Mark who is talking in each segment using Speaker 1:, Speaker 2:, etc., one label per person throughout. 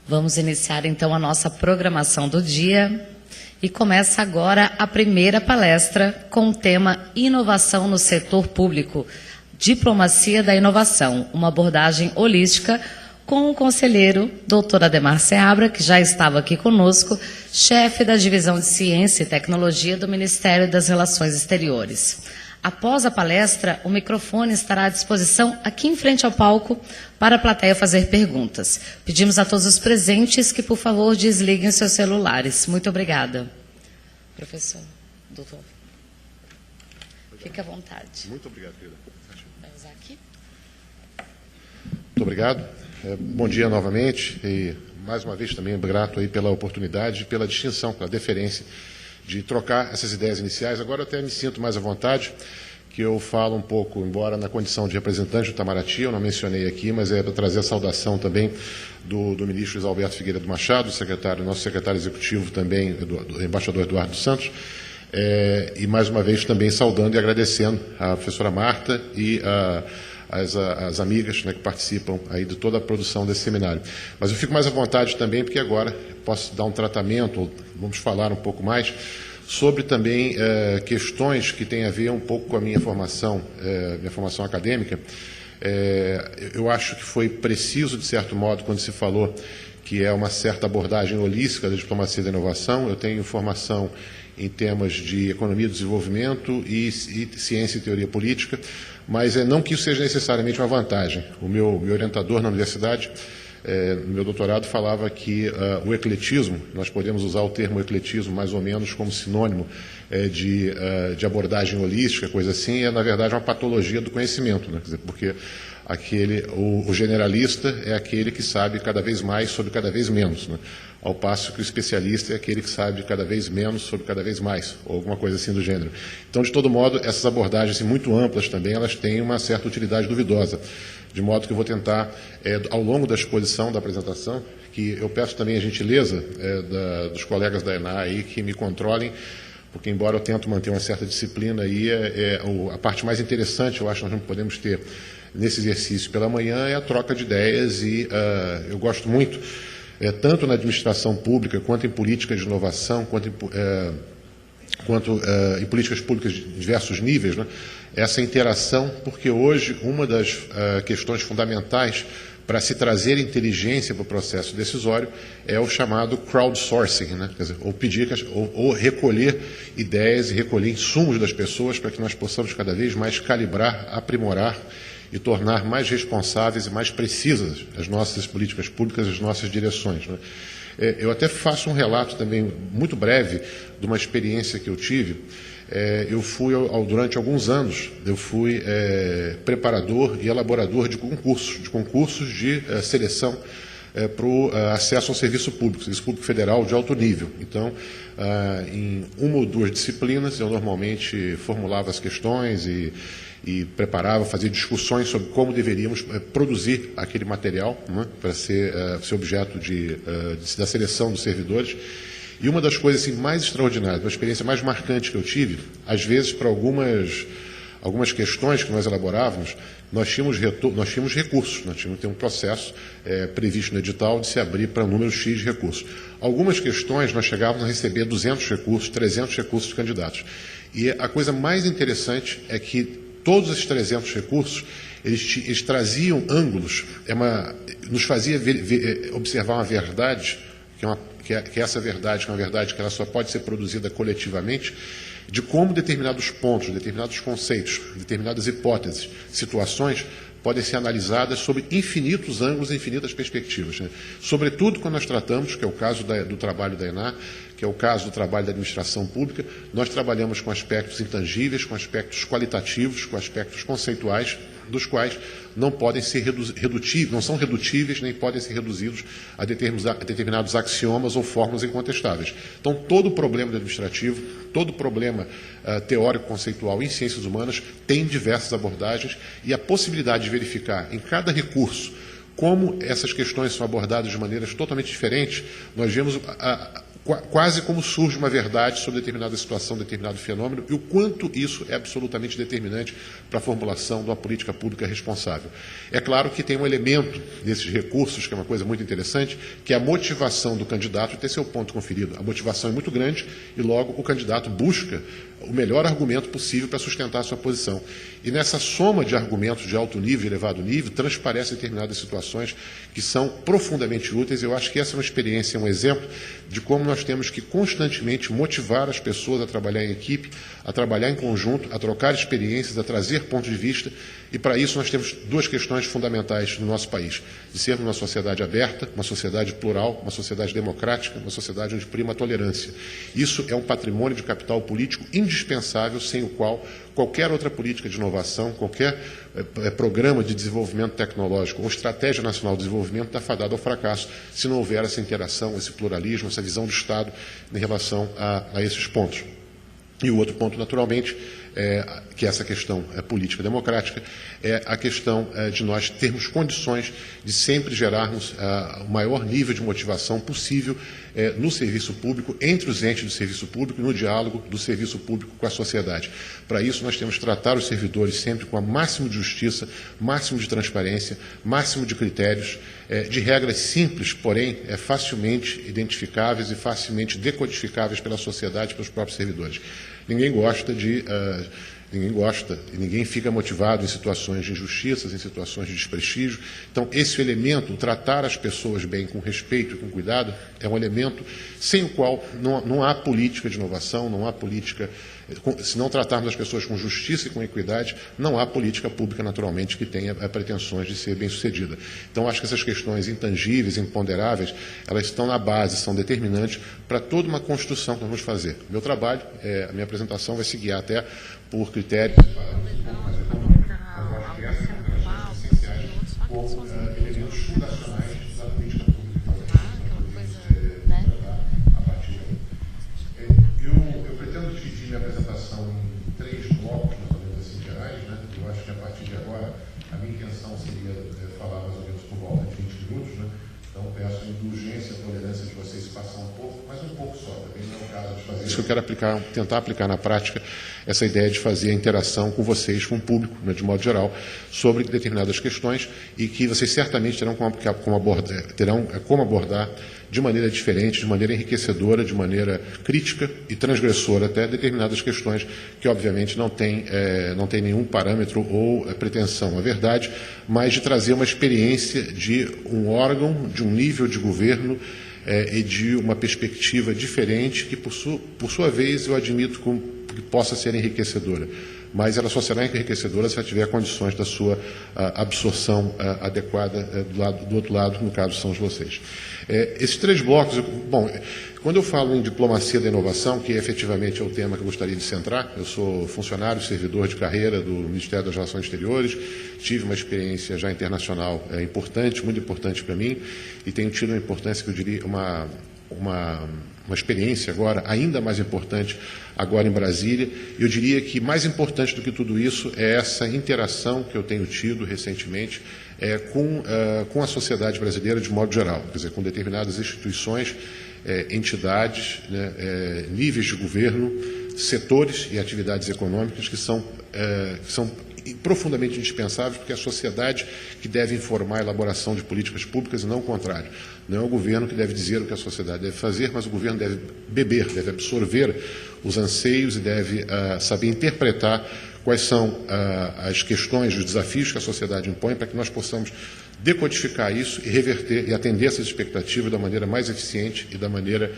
Speaker 1: Vamos iniciar então a nossa programação do dia e começa agora a primeira palestra com o tema Inovação no Setor Público, Diplomacia da Inovação, uma abordagem holística com o conselheiro Dr. Ademar Seabra, que já estava aqui conosco, chefe da Divisão de Ciência e Tecnologia do Ministério das Relações Exteriores. Após a palestra, o microfone estará à disposição aqui em frente ao palco para a plateia fazer perguntas. Pedimos a todos os presentes que, por favor, desliguem seus celulares. Muito obrigada. Professor, doutor, fique à vontade.
Speaker 2: Muito obrigado, querida.
Speaker 1: Vai usar aqui?
Speaker 2: Muito obrigado. Bom dia novamente e, mais uma vez, também grato aí pela oportunidade, pela distinção, pela deferência de trocar essas ideias iniciais. Agora eu até me sinto mais à vontade, que eu falo um pouco, embora na condição de representante do Itamaraty, eu não mencionei aqui, mas é para trazer a saudação também do ministro Luiz Alberto Figueiredo do Machado, nosso secretário executivo também, do embaixador Eduardo dos Santos, e mais uma vez também saudando e agradecendo a professora Marta e as amigas, né, que participam aí de toda a produção desse seminário. Mas eu fico mais à vontade também, porque agora posso dar um tratamento, vamos falar um pouco mais sobre também questões que têm a ver um pouco com a minha formação acadêmica. Eu acho que foi preciso, de certo modo, quando se falou que é uma certa abordagem holística da diplomacia da inovação. Eu tenho formação em temas de economia do desenvolvimento e ciência e teoria política, mas não que isso seja necessariamente uma vantagem. O meu orientador na universidade, no meu doutorado, falava que o ecletismo, nós podemos usar o termo ecletismo mais ou menos como sinônimo de abordagem holística, coisa assim, na verdade, uma patologia do conhecimento, né? Quer dizer, porque o generalista é aquele que sabe cada vez mais sobre cada vez menos, né? Ao passo que o especialista é aquele que sabe cada vez menos sobre cada vez mais, ou alguma coisa assim do gênero. Então, de todo modo, essas abordagens assim, muito amplas também, elas têm uma certa utilidade duvidosa, de modo que eu vou tentar, ao longo da exposição, da apresentação, que eu peço também a gentileza dos colegas da ENA aí que me controlem, porque, embora eu tento manter uma certa disciplina aí, a parte mais interessante, eu acho, que nós não podemos ter nesse exercício pela manhã é a troca de ideias e eu gosto muito, tanto na administração pública, quanto em políticas de inovação, quanto em políticas públicas de diversos níveis, né? Essa interação, porque hoje uma das questões fundamentais para se trazer inteligência para o processo decisório é o chamado crowdsourcing, né? Quer dizer, ou recolher ideias e recolher insumos das pessoas para que nós possamos cada vez mais calibrar, aprimorar e tornar mais responsáveis e mais precisas as nossas políticas públicas, as nossas direções, né? Eu até faço um relato também muito breve de uma experiência que eu tive. Eu fui, durante alguns anos, eu fui preparador e elaborador de concursos de seleção para o acesso ao serviço público federal de alto nível. Então, em uma ou duas disciplinas, eu normalmente formulava as questões e preparava, fazia discussões sobre como deveríamos produzir aquele material, né, para ser objeto da seleção dos servidores. E uma das coisas assim, mais extraordinárias, uma experiência mais marcante que eu tive, às vezes para algumas questões que nós elaborávamos, nós tínhamos recursos, nós tínhamos que ter um processo previsto no edital de se abrir para um número X de recursos. Algumas questões nós chegávamos a receber 200 recursos, 300 recursos de candidatos. E a coisa mais interessante é que todos esses 300 recursos, eles traziam ângulos, nos fazia observar uma verdade, que essa verdade, que é uma verdade que ela só pode ser produzida coletivamente, de como determinados pontos, determinados conceitos, determinadas hipóteses, situações, podem ser analisadas sob infinitos ângulos e infinitas perspectivas, né? Sobretudo quando nós tratamos, que é o caso do trabalho da ENA, que é o caso do trabalho da administração pública, nós trabalhamos com aspectos intangíveis, com aspectos qualitativos, com aspectos conceituais, dos quais não podem ser não são redutíveis, nem podem ser reduzidos a determinados axiomas ou fórmulas incontestáveis. Então, todo o problema administrativo, todo o problema teórico-conceitual em ciências humanas tem diversas abordagens e a possibilidade de verificar em cada recurso como essas questões são abordadas de maneiras totalmente diferentes, nós vemos quase como surge uma verdade sobre determinada situação, determinado fenômeno, e o quanto isso é absolutamente determinante para a formulação de uma política pública responsável. É claro que tem um elemento desses recursos, que é uma coisa muito interessante, que é a motivação do candidato ter seu ponto conferido. A motivação é muito grande e, logo, o candidato busca o melhor argumento possível para sustentar a sua posição. E nessa soma de argumentos de alto nível e elevado nível, transparecem determinadas situações que são profundamente úteis. Eu acho que essa é uma experiência, um exemplo de como nós temos que constantemente motivar as pessoas a trabalhar em equipe, a trabalhar em conjunto, a trocar experiências, a trazer pontos de vista, e para isso nós temos duas questões fundamentais no nosso país: de sermos uma sociedade aberta, uma sociedade plural, uma sociedade democrática, uma sociedade onde prima a tolerância. Isso é um patrimônio de capital político indispensável, sem o qual qualquer outra política de inovação, qualquer programa de desenvolvimento tecnológico ou estratégia nacional de desenvolvimento está fadado ao fracasso, se não houver essa interação, esse pluralismo, essa visão do Estado em relação a esses pontos. E o outro ponto, naturalmente, que é essa questão política democrática, é a questão de nós termos condições de sempre gerarmos o maior nível de motivação possível no serviço público, entre os entes do serviço público e no diálogo do serviço público com a sociedade. Para isso, nós temos que tratar os servidores sempre com o máximo de justiça, máximo de transparência, máximo de critérios, de regras simples, porém facilmente identificáveis e facilmente decodificáveis pela sociedade e pelos próprios servidores. Ninguém gosta e ninguém fica motivado em situações de injustiças, em situações de desprestígio. Então, esse elemento, tratar as pessoas bem, com respeito e com cuidado, é um elemento sem o qual não há política de inovação, não há política. Se não tratarmos as pessoas com justiça e com equidade, não há política pública, naturalmente, que tenha pretensões de ser bem-sucedida. Então, acho que essas questões intangíveis, imponderáveis, elas estão na base, são determinantes para toda uma construção que nós vamos fazer. Meu trabalho, a minha apresentação vai se guiar até por critérios como elementos fundacionais da política pública. A partir daí. Eu pretendo dividir minha apresentação em 3 blocos, mais ou menos assim, gerais, né? Eu acho que a partir de agora a minha intenção seria falar mais ou menos por volta de 20 minutos, né? Então peço a indulgência, a tolerância de vocês passar um pouco, mas um pouco só, também não é o caso de fazer isso. Eu quero tentar aplicar na prática essa ideia de fazer a interação com vocês, com o público, né, de modo geral, sobre determinadas questões, e que vocês certamente terão como abordar de maneira diferente, de maneira enriquecedora, de maneira crítica e transgressora até determinadas questões que, obviamente, não tem nenhum parâmetro ou pretensão à verdade, mas de trazer uma experiência de um órgão, de um nível de governo e de uma perspectiva diferente que, por sua vez, eu admito que possa ser enriquecedora. Mas ela só será enriquecedora se ela tiver condições da sua absorção adequada do outro lado, que no caso são vocês. Esses 3 blocos, quando eu falo em diplomacia da inovação, que efetivamente é o tema que eu gostaria de centrar, eu sou funcionário, servidor de carreira do Ministério das Relações Exteriores, tive uma experiência já internacional importante, muito importante para mim, e tenho tido uma importância que eu diria uma experiência agora, ainda mais importante agora em Brasília. Eu diria que mais importante do que tudo isso é essa interação que eu tenho tido recentemente com a sociedade brasileira de modo geral, quer dizer, com determinadas instituições, entidades, né, níveis de governo, setores e atividades econômicas que são profundamente indispensáveis, porque é a sociedade que deve informar a elaboração de políticas públicas e não o contrário. Não é o governo que deve dizer o que a sociedade deve fazer, mas o governo deve beber, deve absorver os anseios e deve saber interpretar quais são as questões, os desafios que a sociedade impõe, para que nós possamos decodificar isso e reverter e atender essas expectativas da maneira mais eficiente e da maneira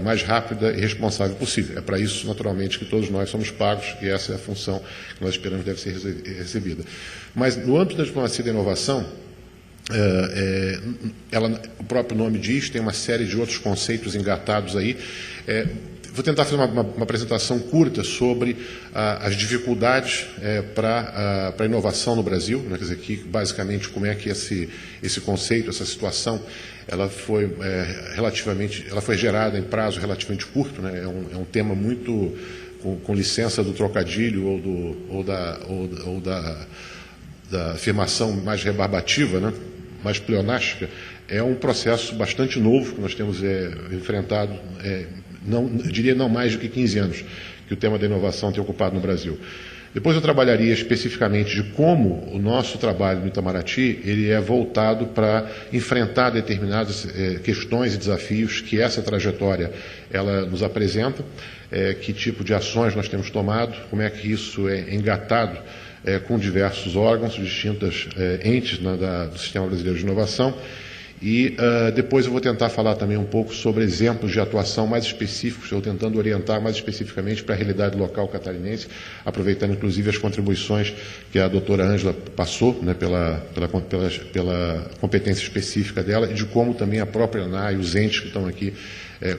Speaker 2: mais rápida e responsável possível. É para isso, naturalmente, que todos nós somos pagos, e essa é a função que nós esperamos deve ser recebida. Mas, no âmbito da diplomacia da inovação, o próprio nome diz, tem uma série de outros conceitos engatados aí. Vou tentar fazer uma apresentação curta sobre as dificuldades para a inovação no Brasil, né? Quer dizer, que, basicamente, como é que esse conceito, essa situação, ela foi gerada em prazo relativamente curto, né? É um tema muito, com licença do trocadilho ou da afirmação mais rebarbativa, né? mais pleonástica, é um processo bastante novo que nós temos enfrentado, eu diria não mais do que 15 anos, que o tema da inovação tem ocupado no Brasil. Depois eu trabalharia especificamente de como o nosso trabalho no Itamaraty ele é voltado para enfrentar determinadas questões e desafios que essa trajetória ela nos apresenta, que tipo de ações nós temos tomado, como é que isso é engatado com diversos órgãos, distintas entes do Sistema Brasileiro de Inovação. E depois eu vou tentar falar também um pouco sobre exemplos de atuação mais específicos, estou tentando orientar mais especificamente para a realidade local catarinense, aproveitando inclusive as contribuições que a doutora Ângela passou, né, pela competência específica dela, e de como também a própria ANA e os entes que estão aqui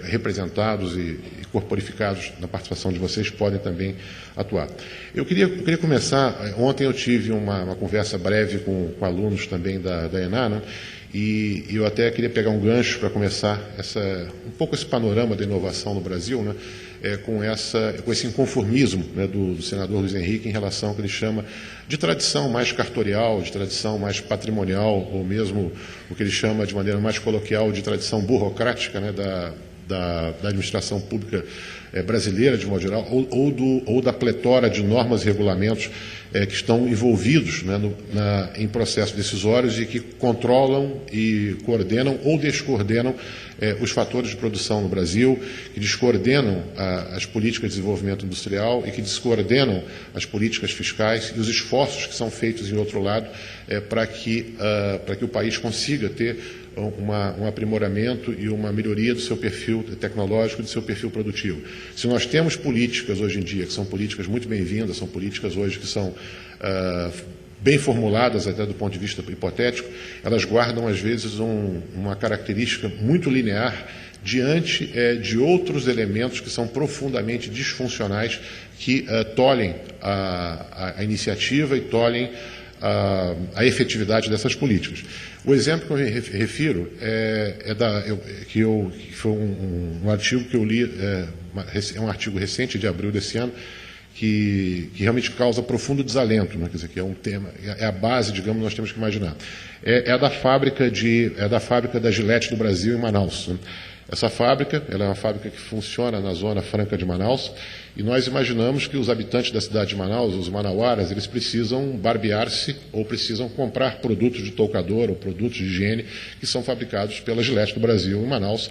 Speaker 2: representados e corporificados na participação de vocês podem também atuar. Eu queria começar, ontem eu tive uma conversa breve com alunos também da ENA, né, e eu até queria pegar um gancho para começar um pouco esse panorama da inovação no Brasil, né, com esse inconformismo, né, do senador Luiz Henrique em relação ao que ele chama de tradição mais cartorial, de tradição mais patrimonial, ou mesmo o que ele chama de maneira mais coloquial de tradição burocrática, né, da administração pública brasileira, de modo geral, ou da pletora de normas e regulamentos que estão envolvidos, né, em processos decisórios e que controlam e coordenam ou descoordenam os fatores de produção no Brasil, que descoordenam as políticas de desenvolvimento industrial e que descoordenam as políticas fiscais e os esforços que são feitos, em outro lado, para que o país consiga ter um aprimoramento e uma melhoria do seu perfil tecnológico e do seu perfil produtivo. Se nós temos políticas hoje em dia, que são políticas muito bem-vindas, são políticas hoje que são bem formuladas até do ponto de vista hipotético, elas guardam às vezes uma característica muito linear diante de outros elementos que são profundamente disfuncionais, que tolhem a iniciativa e tolhem a efetividade dessas políticas. O exemplo que eu me refiro que foi um artigo que eu li, é um artigo recente de abril desse ano, que realmente causa profundo desalento, né? Quer dizer, que é um tema, é a base, digamos, nós temos que imaginar. É da fábrica da Gillette do Brasil, em Manaus, né? Essa fábrica, ela é uma fábrica que funciona na Zona Franca de Manaus, e nós imaginamos que os habitantes da cidade de Manaus, os manauaras, eles precisam barbear-se ou precisam comprar produtos de toucador ou produtos de higiene que são fabricados pela Gillette do Brasil, em Manaus,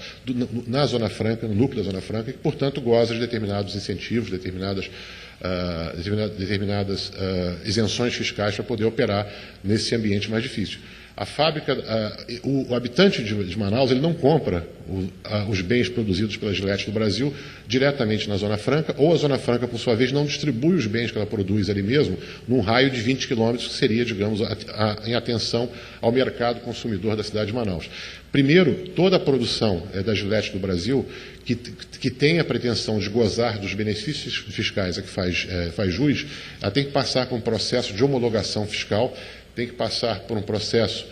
Speaker 2: na Zona Franca, no núcleo da Zona Franca, e que, portanto, goza de determinados incentivos, determinadas isenções fiscais para poder operar nesse ambiente mais difícil. A fábrica, o habitante de Manaus, ele não compra os bens produzidos pela Gillette do Brasil diretamente na Zona Franca, ou a Zona Franca, por sua vez, não distribui os bens que ela produz ali mesmo num raio de 20 quilômetros, que seria, digamos, em atenção ao mercado consumidor da cidade de Manaus. Primeiro, toda a produção da Gillette do Brasil, que tem a pretensão de gozar dos benefícios fiscais a que faz jus, ela tem que passar por um processo de homologação fiscal, tem que passar por um processo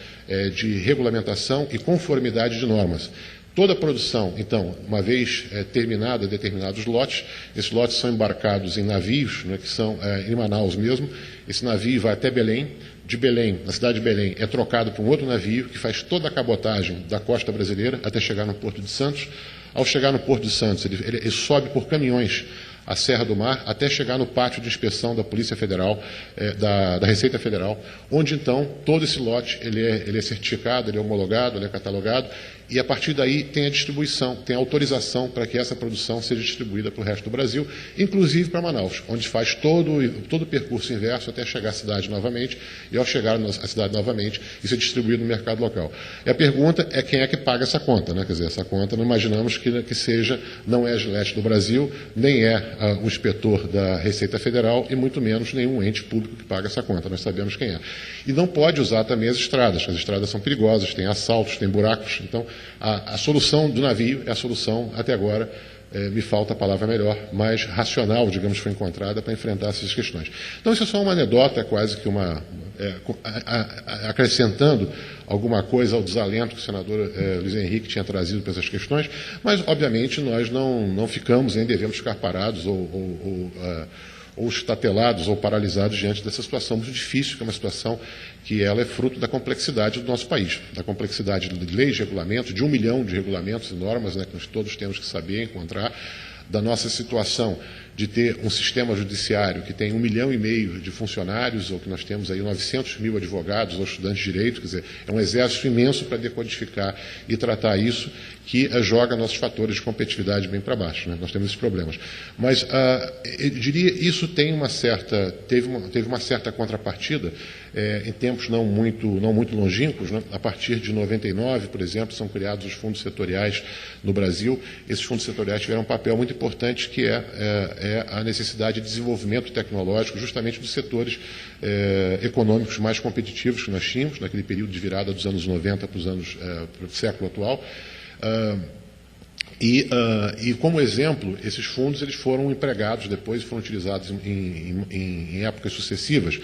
Speaker 2: de regulamentação e conformidade de normas. Toda a produção, então, uma vez terminada determinados lotes, esses lotes são embarcados em navios, né, que são em Manaus mesmo. Esse navio vai até Belém. De Belém, na cidade de Belém, é trocado por um outro navio que faz toda a cabotagem da costa brasileira até chegar no Porto de Santos. Ao chegar no Porto de Santos, ele sobe por caminhões a Serra do Mar, até chegar no pátio de inspeção da Polícia Federal, da Receita Federal, onde, então, todo esse lote ele é certificado, ele é homologado, ele é catalogado, e, a partir daí, tem a distribuição, tem a autorização para que essa produção seja distribuída para o resto do Brasil, inclusive para Manaus, onde faz todo o percurso inverso até chegar à cidade novamente, e, ao chegar à cidade novamente, isso é distribuído no mercado local. E a pergunta é quem é que paga essa conta, né? Quer dizer, essa conta não imaginamos que seja, não é a Gillette do Brasil, nem é o inspetor da Receita Federal e muito menos nenhum ente público que paga essa conta. Nós sabemos quem é. E não pode usar também as estradas são perigosas, tem assaltos, tem buracos. Então, a solução do navio é a solução, até agora, me falta a palavra melhor, mais racional, digamos, foi encontrada para enfrentar essas questões. Então, isso é só uma anedota, quase que acrescentando alguma coisa ao desalento que o senador Luiz Henrique tinha trazido para essas questões, mas, obviamente, nós não ficamos, nem devemos ficar parados ou ou estatelados ou paralisados diante dessa situação muito difícil, que é uma situação que ela é fruto da complexidade do nosso país, da complexidade de leis, de regulamentos, de 1 milhão de regulamentos e normas, né, que nós todos temos que saber encontrar, da nossa situação de ter um sistema judiciário que tem 1,5 milhão de funcionários, ou que nós temos aí 900 mil advogados ou estudantes de direito, quer dizer, é um exército imenso para decodificar e tratar isso, que joga nossos fatores de competitividade bem para baixo, né? Nós temos esses problemas. Mas, eu diria, isso tem teve uma certa contrapartida, em tempos não muito longínquos, né? A partir de 99, por exemplo, são criados os fundos setoriais no Brasil. Esses fundos setoriais tiveram um papel muito importante, que é a necessidade de desenvolvimento tecnológico justamente dos setores econômicos mais competitivos que nós tínhamos, naquele período de virada dos anos 90 para o século atual. E como exemplo, esses fundos eles foram empregados depois, foram utilizados em épocas sucessivas,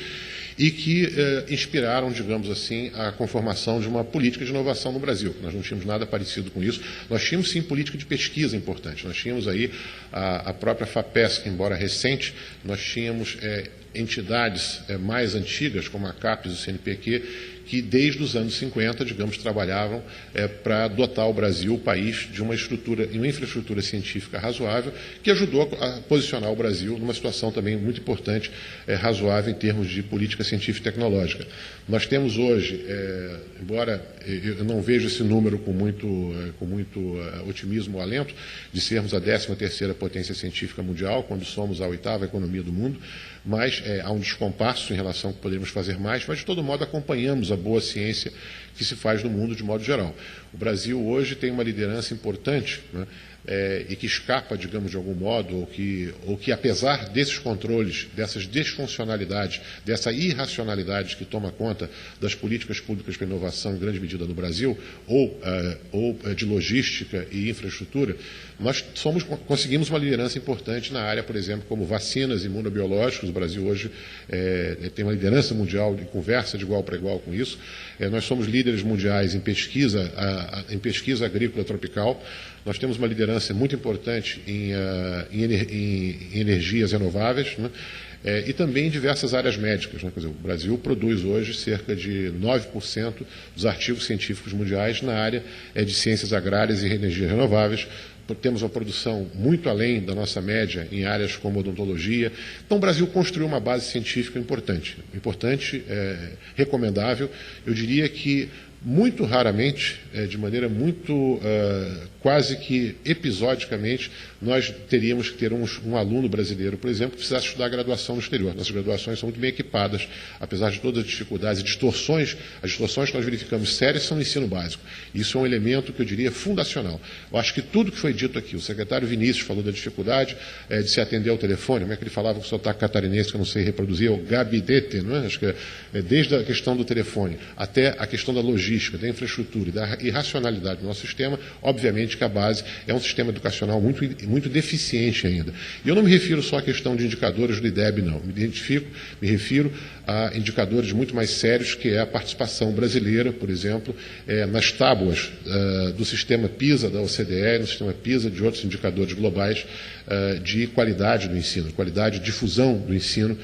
Speaker 2: e que inspiraram, digamos assim, a conformação de uma política de inovação no Brasil. Nós não tínhamos nada parecido com isso. Nós tínhamos, sim, política de pesquisa importante. Nós tínhamos aí a própria FAPESC, embora recente, nós tínhamos entidades mais antigas, como a CAPES e o CNPq, que desde os anos 50, digamos, trabalhavam para dotar o Brasil, o país, de uma infraestrutura científica razoável, que ajudou a posicionar o Brasil numa situação também muito importante, razoável em termos de política científica e tecnológica. Nós temos hoje, embora eu não vejo esse número com muito otimismo ou alento, de sermos a 13ª potência científica mundial, quando somos a 8ª economia do mundo, mas há um descompasso em relação ao que poderíamos fazer mais, mas de todo modo acompanhamos a boa ciência que se faz no mundo de modo geral. O Brasil hoje tem uma liderança importante, né, e que escapa, digamos, de algum modo, ou que apesar desses controles, dessas desfuncionalidades, dessa irracionalidade que toma conta das políticas públicas para inovação em grande medida no Brasil, ou de logística e infraestrutura, nós conseguimos uma liderança importante na área, por exemplo, como vacinas, imunobiológicos. O Brasil hoje tem uma liderança mundial e conversa de igual para igual com isso. Nós somos líderes mundiais em pesquisa agrícola tropical. Nós temos uma liderança muito importante em energias renováveis, né? E também em diversas áreas médicas, né? Quer dizer, o Brasil produz hoje cerca de 9% dos artigos científicos mundiais na área de ciências agrárias e energias renováveis. Temos uma produção muito além da nossa média em áreas como odontologia. Então, o Brasil construiu uma base científica importante, recomendável. Eu diria que, muito raramente, de maneira muito quase que episodicamente, nós teríamos que ter um aluno brasileiro, por exemplo, que precisasse estudar graduação no exterior. Nossas graduações são muito bem equipadas, apesar de todas as dificuldades e distorções. As distorções que nós verificamos sérias são no ensino básico. Isso é um elemento que eu diria fundacional. Eu acho que tudo que foi dito aqui, o secretário Vinícius falou da dificuldade de se atender ao telefone, como é que ele falava com o sotaque catarinense, que eu não sei reproduzir, é o gabinete, não é? Acho que desde a questão do telefone até a questão da logística, da infraestrutura e da irracionalidade do nosso sistema, obviamente que a base é um sistema educacional muito deficiente ainda. E eu não me refiro só à questão de indicadores do IDEB, não. Me refiro a indicadores muito mais sérios, que é a participação brasileira, por exemplo, nas tábuas do sistema PISA da OCDE, no sistema PISA de outros indicadores globais de qualidade do ensino, qualidade de difusão do ensino.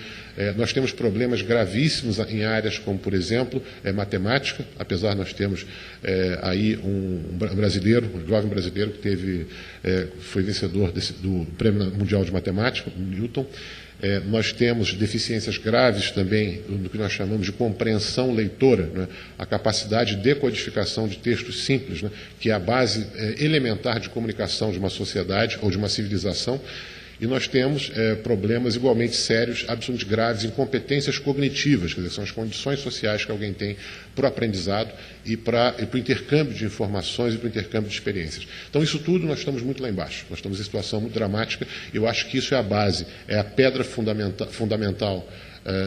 Speaker 2: Nós temos problemas gravíssimos em áreas como, por exemplo, matemática, apesar de nós termos aí um jovem brasileiro que foi vencedor do Prêmio Mundial de Matemática, Newton. Nós temos deficiências graves também no que nós chamamos de compreensão leitora, né? A capacidade de decodificação de textos simples, né? Que é a base elementar de comunicação de uma sociedade ou de uma civilização. E nós temos problemas igualmente sérios, absolutamente graves, em competências cognitivas, quer dizer, são as condições sociais que alguém tem para o aprendizado e para o intercâmbio de informações e para o intercâmbio de experiências. Então, isso tudo nós estamos muito lá embaixo. Nós estamos em situação muito dramática. Eu acho que isso é a base, é a pedra fundamental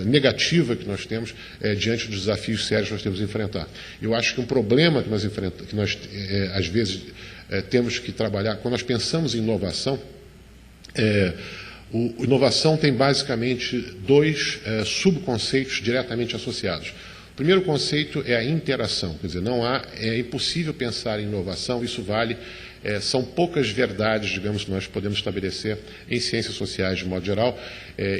Speaker 2: negativa que nós temos diante dos desafios sérios que nós temos que enfrentar. Eu acho que um problema que nós às vezes temos que trabalhar, quando nós pensamos em inovação, inovação tem basicamente dois subconceitos diretamente associados. O primeiro conceito é a interação, quer dizer, é impossível pensar em inovação, isso vale são poucas verdades, digamos, que nós podemos estabelecer em ciências sociais de modo geral.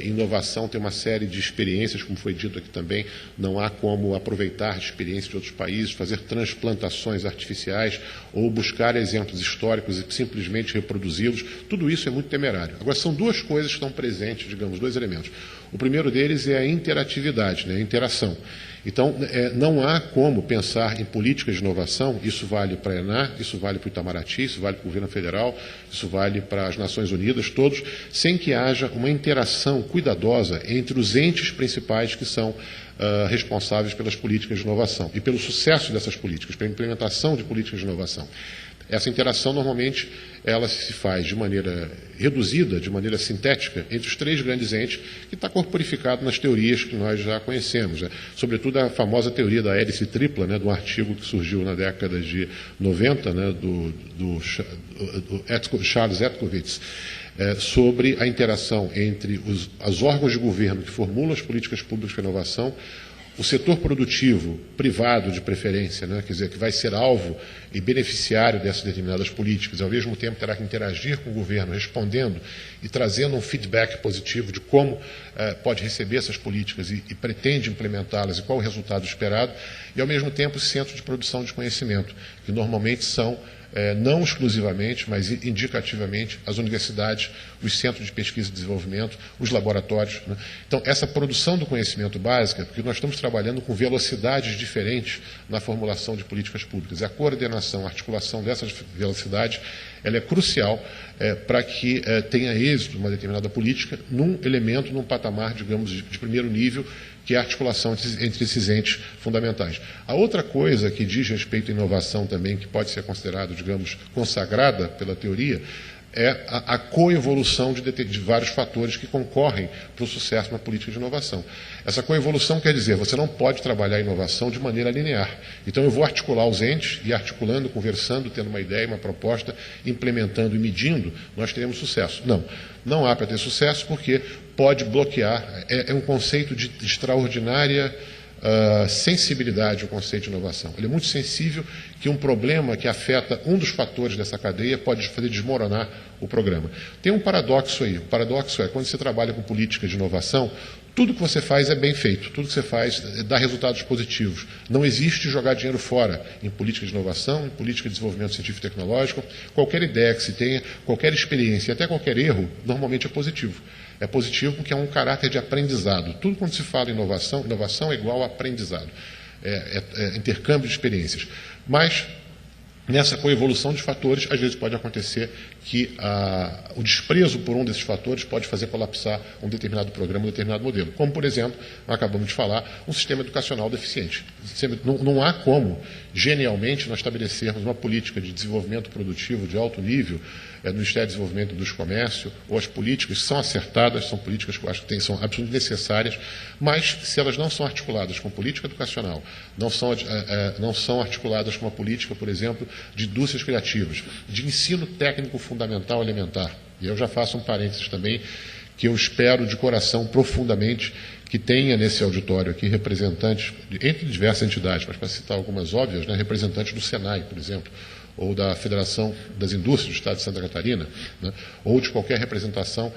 Speaker 2: Inovação tem uma série de experiências, como foi dito aqui também, não há como aproveitar experiências de outros países, fazer transplantações artificiais ou buscar exemplos históricos e simplesmente reproduzi-los. Tudo isso é muito temerário. Agora, são duas coisas que estão presentes, digamos, dois elementos. O primeiro deles é a interatividade, né, a interação. Então, não há como pensar em políticas de inovação, isso vale para a ENA, isso vale para o Itamaraty, isso vale para o governo federal, isso vale para as Nações Unidas, todos, sem que haja uma interação cuidadosa entre os entes principais que são responsáveis pelas políticas de inovação e pelo sucesso dessas políticas, pela implementação de políticas de inovação. Essa interação, normalmente, ela se faz de maneira reduzida, de maneira sintética, entre os três grandes entes, que está corporificado nas teorias que nós já conhecemos. Né? Sobretudo a famosa teoria da hélice tripla, né, de um artigo que surgiu na década de 90, né, do Charles Etkovits, sobre a interação entre os órgãos de governo que formulam as políticas públicas de inovação, o setor produtivo, privado de preferência, né, quer dizer, que vai ser alvo e beneficiário dessas determinadas políticas, ao mesmo tempo terá que interagir com o governo, respondendo e trazendo um feedback positivo de como pode receber essas políticas e pretende implementá-las e qual o resultado esperado, e ao mesmo tempo os centros de produção de conhecimento, que normalmente são não exclusivamente, mas indicativamente, as universidades, os centros de pesquisa e desenvolvimento, os laboratórios. Né? Então, essa produção do conhecimento básica, porque nós estamos trabalhando com velocidades diferentes na formulação de políticas públicas. A coordenação, a articulação dessas velocidades, ela é crucial para que tenha êxito uma determinada política num elemento, num patamar, digamos, de primeiro nível, que é a articulação entre esses entes fundamentais. A outra coisa que diz respeito à inovação também, que pode ser considerada, digamos, consagrada pela teoria, é a coevolução de vários fatores que concorrem para o sucesso na política de inovação. Essa coevolução quer dizer, você não pode trabalhar a inovação de maneira linear. Então, eu vou articular os entes e articulando, conversando, tendo uma ideia, uma proposta, implementando e medindo, nós teremos sucesso. Não há para ter sucesso porque pode bloquear, é um conceito de extraordinária sensibilidade, o conceito de inovação. Ele é muito sensível que um problema que afeta um dos fatores dessa cadeia pode fazer desmoronar o programa. Tem um paradoxo aí. O paradoxo é, quando você trabalha com política de inovação, tudo que você faz é bem feito, tudo que você faz dá resultados positivos. Não existe jogar dinheiro fora em política de inovação, em política de desenvolvimento científico e tecnológico. Qualquer ideia que se tenha, qualquer experiência, até qualquer erro, normalmente é positivo. É positivo porque é um caráter de aprendizado. Tudo quando se fala em inovação, inovação é igual a aprendizado. É intercâmbio de experiências. Mas, nessa coevolução de fatores, às vezes pode acontecer que o desprezo por um desses fatores pode fazer colapsar um determinado programa, um determinado modelo. Como, por exemplo, nós acabamos de falar, um sistema educacional deficiente. Não há como, genialmente, nós estabelecermos uma política de desenvolvimento produtivo de alto nível no Ministério do Desenvolvimento e do Comércio, ou as políticas são acertadas, são políticas que eu acho que são absolutamente necessárias, mas se elas não são articuladas com política educacional, não são articuladas com uma política, por exemplo, de indústrias criativas, de ensino técnico fundamental elementar. E eu já faço um parênteses também, que eu espero de coração profundamente que tenha nesse auditório aqui representantes, entre diversas entidades, mas para citar algumas óbvias, né, representantes do Senai, por exemplo, ou da Federação das Indústrias do Estado de Santa Catarina, né, ou de qualquer representação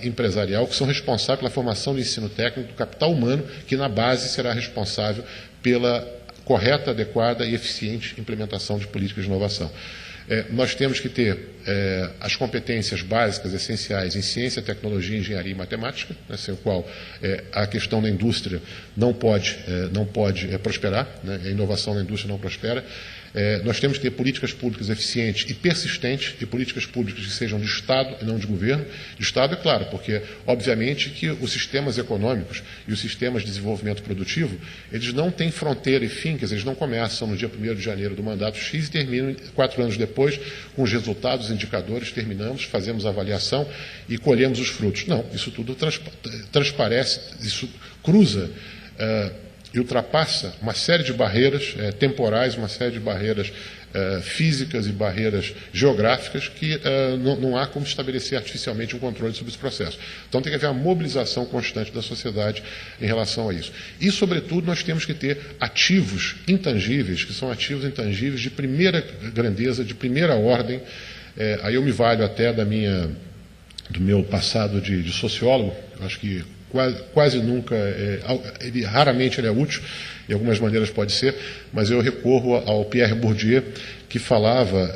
Speaker 2: empresarial, que são responsáveis pela formação do ensino técnico do capital humano, que na base será responsável pela correta, adequada e eficiente implementação de políticas de inovação. Nós temos que ter as competências básicas, essenciais em ciência, tecnologia, engenharia e matemática, né, sem o qual a questão da indústria não pode prosperar, né, a inovação na indústria não prospera. Nós temos que ter políticas públicas eficientes e persistentes, e políticas públicas que sejam de Estado e não de governo. De Estado, é claro, porque, obviamente, que os sistemas econômicos e os sistemas de desenvolvimento produtivo, eles não têm fronteira e fim, quer dizer, eles não começam no dia 1º de janeiro do mandato X e terminam 4 anos depois, com os resultados, os indicadores, terminamos, fazemos a avaliação e colhemos os frutos. Não, isso tudo transparece, isso cruza e ultrapassa uma série de barreiras temporais, uma série de barreiras físicas e barreiras geográficas que não há como estabelecer artificialmente um controle sobre esse processo. Então tem que haver uma mobilização constante da sociedade em relação a isso. E, sobretudo, nós temos que ter ativos intangíveis, que são ativos intangíveis de primeira grandeza, de primeira ordem. Aí eu me valho até do meu passado de sociólogo, eu acho que quase nunca, raramente ele é útil, de algumas maneiras pode ser, mas eu recorro ao Pierre Bourdieu, que falava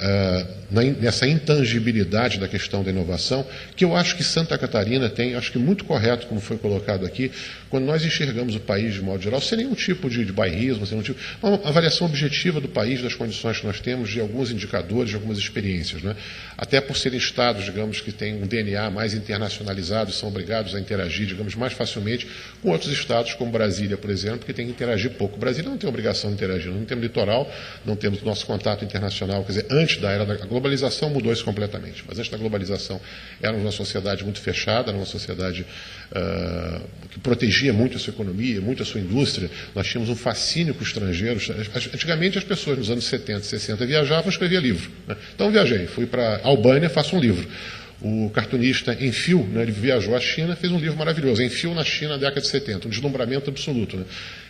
Speaker 2: nessa intangibilidade da questão da inovação, que eu acho que Santa Catarina tem, acho que muito correto, como foi colocado aqui, quando nós enxergamos o país de modo geral, sem nenhum tipo de bairrismo, sem nenhum tipo, uma avaliação objetiva do país, das condições que nós temos, de alguns indicadores, de algumas experiências, né? Até por serem estados, digamos, que têm um DNA mais internacionalizado, são obrigados a interagir, digamos, mais facilmente com outros estados, como Brasília, por exemplo, que tem que interagir pouco. Brasília não tem obrigação de interagir, não temos litoral, não temos nosso contato internacional, quer dizer, antes da era da globalização mudou isso completamente, mas antes da globalização éramos uma sociedade muito fechada, era uma sociedade que protegia muito a sua economia, muito a sua indústria. Nós tínhamos um fascínio com os estrangeiros. Antigamente as pessoas nos anos 70, 60 viajavam e escreviam livro, né? Então viajei, fui para Albânia, faço um livro. O cartunista Enfio, né, ele viajou à China, fez um livro maravilhoso, Enfio na China, na década de 70, um deslumbramento absoluto, né?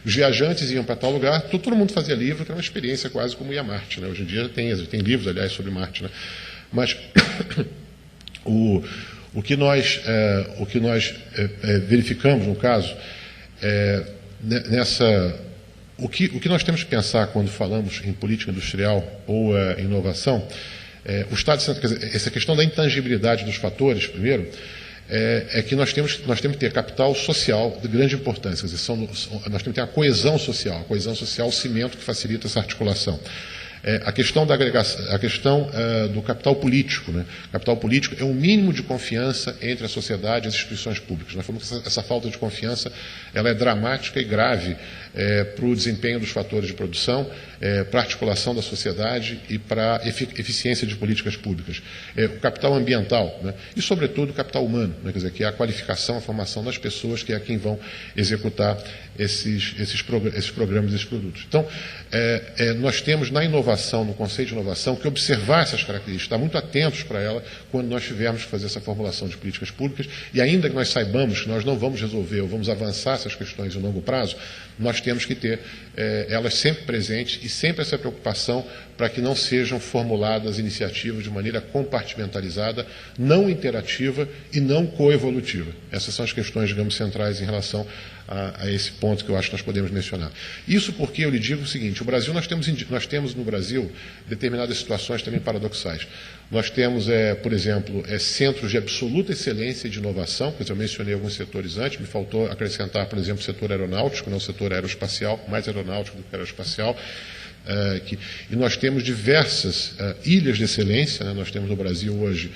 Speaker 2: Os viajantes iam para tal lugar, todo mundo fazia livro, que era uma experiência quase como ir a Marte, né? Hoje em dia tem livros, aliás, sobre Marte, né? Mas o que nós verificamos, no caso, o que nós temos que pensar quando falamos em política industrial ou inovação, o Estado de Santa Catarina, essa questão da intangibilidade dos fatores, primeiro, é que nós temos que ter capital social de grande importância, quer dizer, nós temos que ter a coesão social, o cimento que facilita essa articulação. A questão da agregação, a questão do capital político, né? O capital político é um mínimo de confiança entre a sociedade e as instituições públicas. Nós falamos que essa falta de confiança ela é dramática e grave para o desempenho dos fatores de produção, para a articulação da sociedade e para a eficiência de políticas públicas. O capital ambiental, né? E, sobretudo, o capital humano, né? Quer dizer, que é a qualificação, a formação das pessoas, que é quem vão executar esses programas, esses produtos. Então, nós temos na inovação, no conceito de inovação, que observar essas características, estar muito atentos para ela quando nós tivermos que fazer essa formulação de políticas públicas, e ainda que nós saibamos que nós não vamos resolver ou vamos avançar essas questões em longo prazo, nós temos que ter elas sempre presentes e sempre essa preocupação para que não sejam formuladas iniciativas de maneira compartimentalizada, não interativa e não coevolutiva. Essas são as questões, digamos, centrais em relação a esse ponto que eu acho que nós podemos mencionar. Isso porque eu lhe digo o seguinte: o Brasil, nós temos no Brasil determinadas situações também paradoxais. Nós temos, por exemplo, centros de absoluta excelência e de inovação, quer dizer, eu mencionei alguns setores antes, me faltou acrescentar, por exemplo, o setor aeronáutico, não o setor aeroespacial, mais aeronáutico do que aeroespacial. E nós temos diversas ilhas de excelência, né? Nós temos no Brasil hoje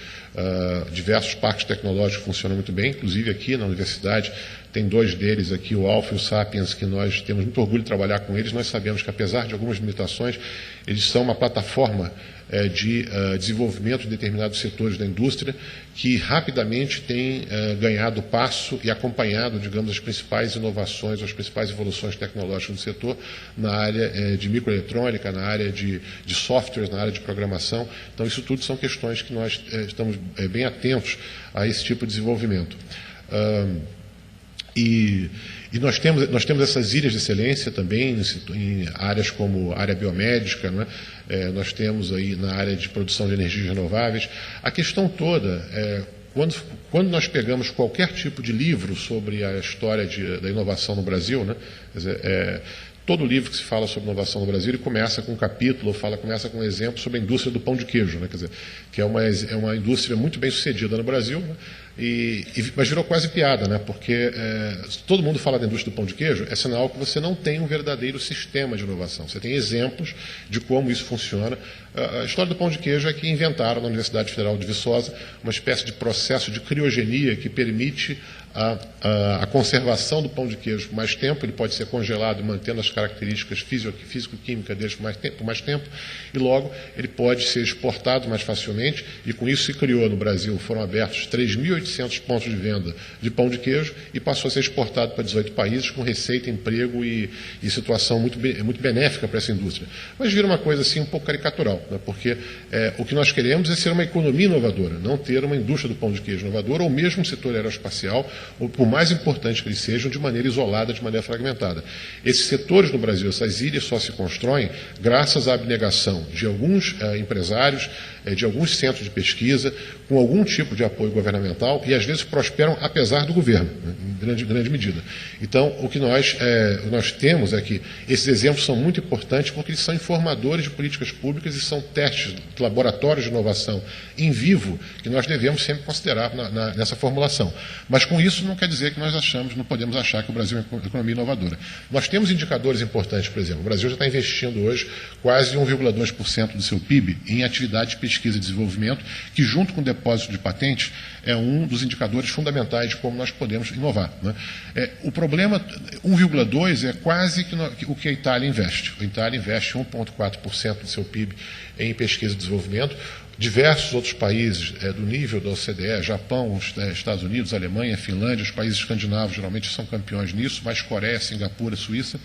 Speaker 2: diversos parques tecnológicos que funcionam muito bem, inclusive aqui na universidade tem dois deles aqui, o Alfa e o Sapiens, que nós temos muito orgulho de trabalhar com eles. Nós sabemos que, apesar de algumas limitações, eles são uma plataforma de desenvolvimento de determinados setores da indústria que rapidamente tem ganhado passo e acompanhado, digamos, as principais inovações, as principais evoluções tecnológicas do setor na área de microeletrônica, na área de softwares, na área de programação. Então, isso tudo são questões que nós estamos bem atentos a esse tipo de desenvolvimento. E nós temos essas ilhas de excelência também em áreas como a área biomédica, não é? Nós temos aí na área de produção de energias renováveis. A questão toda quando nós pegamos qualquer tipo de livro sobre a história da inovação no Brasil, né? Quer dizer, todo livro que se fala sobre inovação no Brasil, ele começa com um capítulo, começa com um exemplo sobre a indústria do pão de queijo, né? Quer dizer, que é uma indústria muito bem sucedida no Brasil, né? Mas virou quase piada, né? Porque todo mundo fala da indústria do pão de queijo, é sinal que você não tem um verdadeiro sistema de inovação. Você tem exemplos de como isso funciona. A história do pão de queijo é que inventaram na Universidade Federal de Viçosa uma espécie de processo de criogenia que permite a conservação do pão de queijo por mais tempo. Ele pode ser congelado mantendo as características físico-químicas dele por mais tempo, e logo ele pode ser exportado mais facilmente, e com isso se criou no Brasil, foram abertos 3.800 1.800 pontos de venda de pão de queijo e passou a ser exportado para 18 países com receita, emprego e situação muito benéfica para essa indústria. Mas vira uma coisa assim um pouco caricatural, né? Porque o que nós queremos é ser uma economia inovadora, não ter uma indústria do pão de queijo inovadora, ou mesmo um setor aeroespacial, ou por mais importante que eles sejam, de maneira isolada, de maneira fragmentada. Esses setores no Brasil, essas ilhas só se constroem graças à abnegação de alguns empresários, de alguns centros de pesquisa, com algum tipo de apoio governamental, e às vezes prosperam apesar do governo, né, em grande medida. Então, o que nós temos é que esses exemplos são muito importantes porque eles são informadores de políticas públicas e são testes, laboratórios de inovação em vivo, que nós devemos sempre considerar nessa formulação. Mas com isso não quer dizer que não podemos achar que o Brasil é uma economia inovadora. Nós temos indicadores importantes, por exemplo, o Brasil já está investindo hoje quase 1,2% do seu PIB em atividades de pesquisa e desenvolvimento, que junto com o depósito de patentes é um dos indicadores fundamentais de como nós podemos inovar, né? O problema, 1,2% é quase o que a Itália investe. A Itália investe 1,4% do seu PIB em pesquisa e desenvolvimento. Diversos outros países do nível da OCDE, Japão, Estados Unidos, Alemanha, Finlândia, os países escandinavos geralmente são campeões nisso, mas Coreia, Singapura, Suíça,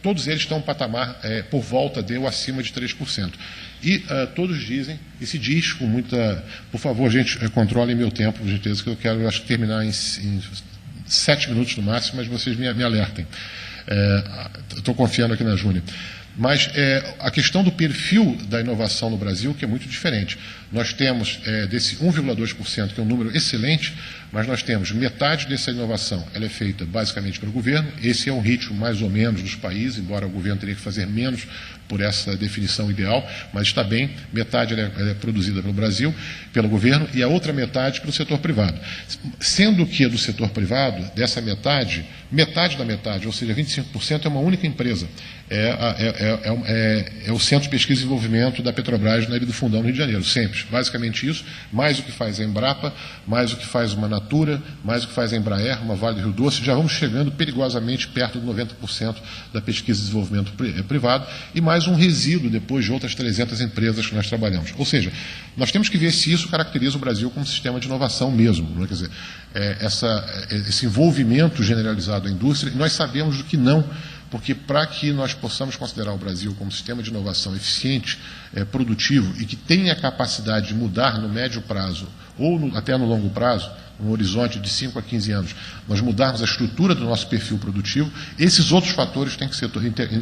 Speaker 2: todos eles estão em um patamar por volta de ou acima de 3%. E todos dizem, e se diz com muita... Por favor, gente, controlem meu tempo, por gentileza, que eu acho que terminar em 7 minutos no máximo, mas vocês me alertem. Estou confiando aqui na Júnia. Mas a questão do perfil da inovação no Brasil, que é muito diferente. Nós temos desse 1,2%, que é um número excelente, mas nós temos metade dessa inovação, ela é feita basicamente pelo governo. Esse é um ritmo mais ou menos dos países, embora o governo teria que fazer menos por essa definição ideal, mas está bem, metade ela é produzida pelo Brasil, pelo governo, e a outra metade pelo setor privado. Sendo que do setor privado, dessa metade da metade, ou seja, 25% é uma única empresa. É o Centro de Pesquisa e Desenvolvimento da Petrobras na Ilha do Fundão, no Rio de Janeiro, sempre. Basicamente isso, mais o que faz a Embrapa, mais o que faz uma Natura, mais o que faz a Embraer, uma Vale do Rio Doce, já vamos chegando perigosamente perto de 90% da pesquisa e desenvolvimento privado, e mais um resíduo depois de outras 300 empresas que nós trabalhamos. Ou seja, nós temos que ver se isso caracteriza o Brasil como sistema de inovação mesmo, não é? Quer dizer, esse envolvimento generalizado da indústria, nós sabemos do que não, porque para que nós possamos considerar o Brasil como sistema de inovação eficiente, produtivo e que tenha a capacidade de mudar no médio prazo ou até no longo prazo, um horizonte de 5 a 15 anos, nós mudarmos a estrutura do nosso perfil produtivo, esses outros fatores têm que ser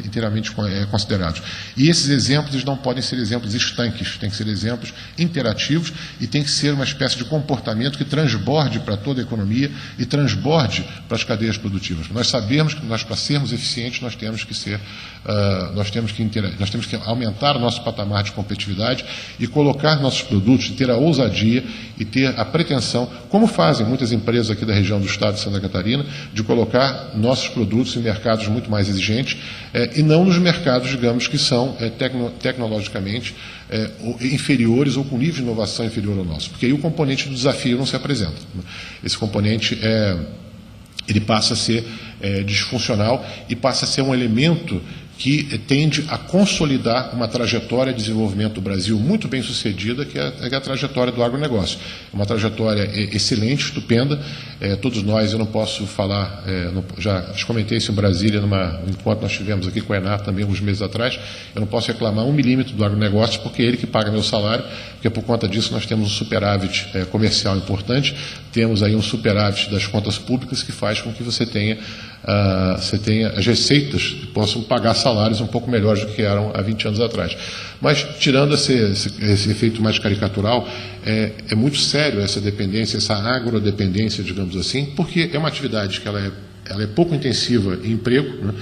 Speaker 2: inteiramente considerados. E esses exemplos eles não podem ser exemplos estanques, têm que ser exemplos interativos e tem que ser uma espécie de comportamento que transborde para toda a economia e transborde para as cadeias produtivas. Nós sabemos que para sermos eficientes, nós temos que aumentar o nosso patamar de competitividade e colocar nossos produtos, ter a ousadia e ter a pretensão, como fazem muitas empresas aqui da região do estado de Santa Catarina, de colocar nossos produtos em mercados muito mais exigentes e não nos mercados, digamos, que são tecnologicamente inferiores ou com nível de inovação inferior ao nosso. Porque aí o componente do desafio não se apresenta. Esse componente ele passa a ser disfuncional e passa a ser um elemento que tende a consolidar uma trajetória de desenvolvimento do Brasil muito bem sucedida, que é a trajetória do agronegócio. É uma trajetória excelente, estupenda. Todos nós, eu não posso falar, já comentei isso em Brasília, enquanto nós tivemos aqui com a Enar também alguns meses atrás, eu não posso reclamar 1 milímetro do agronegócio, porque é ele que paga meu salário, porque por conta disso nós temos um superávit comercial importante, temos aí um superávit das contas públicas que faz com que você tenha as receitas que possam pagar salários um pouco melhores do que eram há 20 anos atrás. Mas, tirando esse efeito mais caricatural, é muito sério essa dependência, essa agrodependência, digamos assim, porque é uma atividade que ela é pouco intensiva em emprego, né?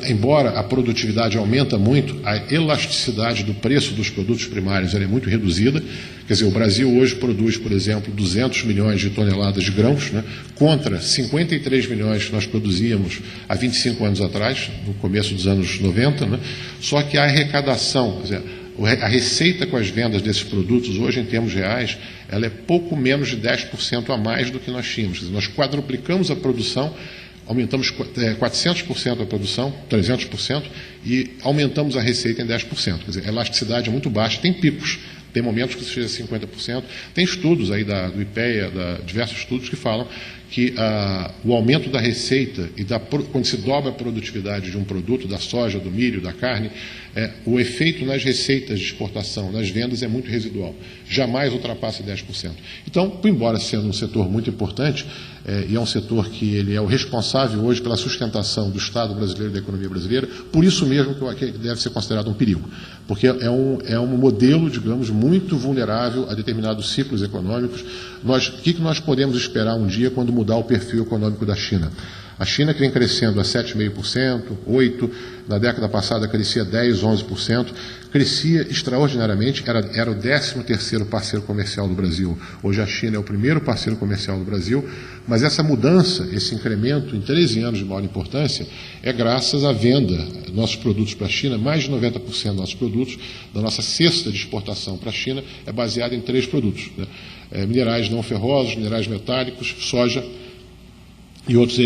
Speaker 2: Embora a produtividade aumenta muito, a elasticidade do preço dos produtos primários é muito reduzida. Quer dizer, o Brasil hoje produz, por exemplo, 200 milhões de toneladas de grãos, né, contra 53 milhões que nós produzíamos há 25 anos atrás, no começo dos anos 90, né, só que a arrecadação, quer dizer, a receita com as vendas desses produtos hoje, em termos reais, ela é pouco menos de 10% a mais do que nós tínhamos. Quer dizer, nós quadruplicamos a produção, aumentamos 400% a produção, 300%, e aumentamos a receita em 10%. Quer dizer, a elasticidade é muito baixa, tem picos, tem momentos que chega a 50%. Tem estudos aí do IPEA, diversos estudos que falam que o aumento da receita e quando se dobra a produtividade de um produto, da soja, do milho, da carne, o efeito nas receitas de exportação, nas vendas, é muito residual. Jamais ultrapassa 10%. Então, embora sendo um setor muito importante, e é um setor que ele é o responsável hoje pela sustentação do Estado brasileiro e da economia brasileira, por isso mesmo que deve ser considerado um perigo. Porque é um modelo, digamos, muito vulnerável a determinados ciclos econômicos. O que nós podemos esperar um dia quando mudar o perfil econômico da China? A China, que vem crescendo a 7,5%, 8%, na década passada crescia 10%, 11%, crescia extraordinariamente, era o 13º parceiro comercial do Brasil. Hoje a China é o primeiro parceiro comercial do Brasil, mas essa mudança, esse incremento em 13 anos de maior importância, é graças à venda dos nossos produtos para a China. Mais de 90% dos nossos produtos, da nossa cesta de exportação para a China, é baseada em 3 produtos, né? Minerais não ferrosos, minerais metálicos, soja e outros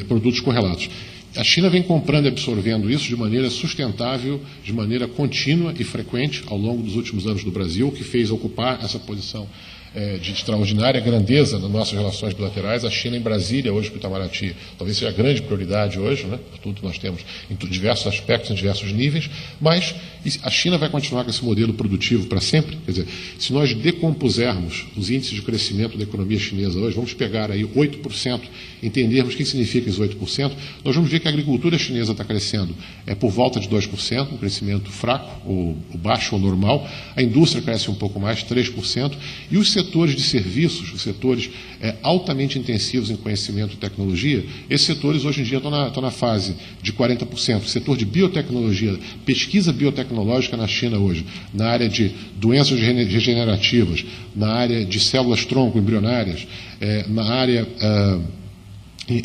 Speaker 2: produtos correlatos. A China vem comprando e absorvendo isso de maneira sustentável, de maneira contínua e frequente ao longo dos últimos anos do Brasil, que fez ocupar essa posição de extraordinária grandeza nas nossas relações bilaterais. A China em Brasília, hoje, para o Itamaraty, talvez seja a grande prioridade hoje, né, por tudo que nós temos em diversos aspectos, em diversos níveis, mas a China vai continuar com esse modelo produtivo para sempre. Quer dizer, se nós decompusermos os índices de crescimento da economia chinesa hoje, vamos pegar aí 8%, entendermos o que significa esses 8%, nós vamos ver que a agricultura chinesa está crescendo por volta de 2%, um crescimento fraco, ou baixo ou normal. A indústria cresce um pouco mais, 3%, e os setores de serviços, os setores altamente intensivos em conhecimento e tecnologia, esses setores hoje em dia estão na fase de 40%. O setor de biotecnologia, pesquisa biotecnológica na China hoje, na área de doenças regenerativas, na área de células-tronco embrionárias, na área,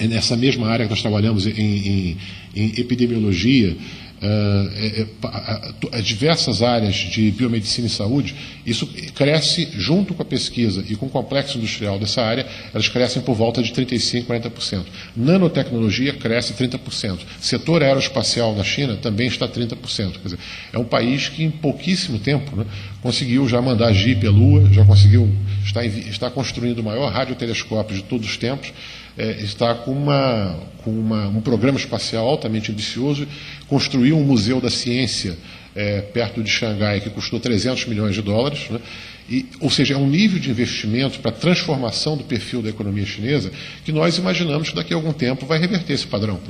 Speaker 2: nessa mesma área que nós trabalhamos em epidemiologia, diversas áreas de biomedicina e saúde, isso cresce junto com a pesquisa e com o complexo industrial dessa área, elas crescem por volta de 35%, 40%. Nanotecnologia cresce 30%. Setor aeroespacial na China também está 30%. Quer dizer, é um país que em pouquíssimo tempo, né, conseguiu já mandar JIP à Lua, já conseguiu, está construindo o maior radiotelescópio de todos os tempos, está com um programa espacial altamente ambicioso, construiu um museu da ciência perto de Xangai, que custou $300 milhões, né? Ou seja, é um nível de investimento para a transformação do perfil da economia chinesa que nós imaginamos que daqui a algum tempo vai reverter esse padrão.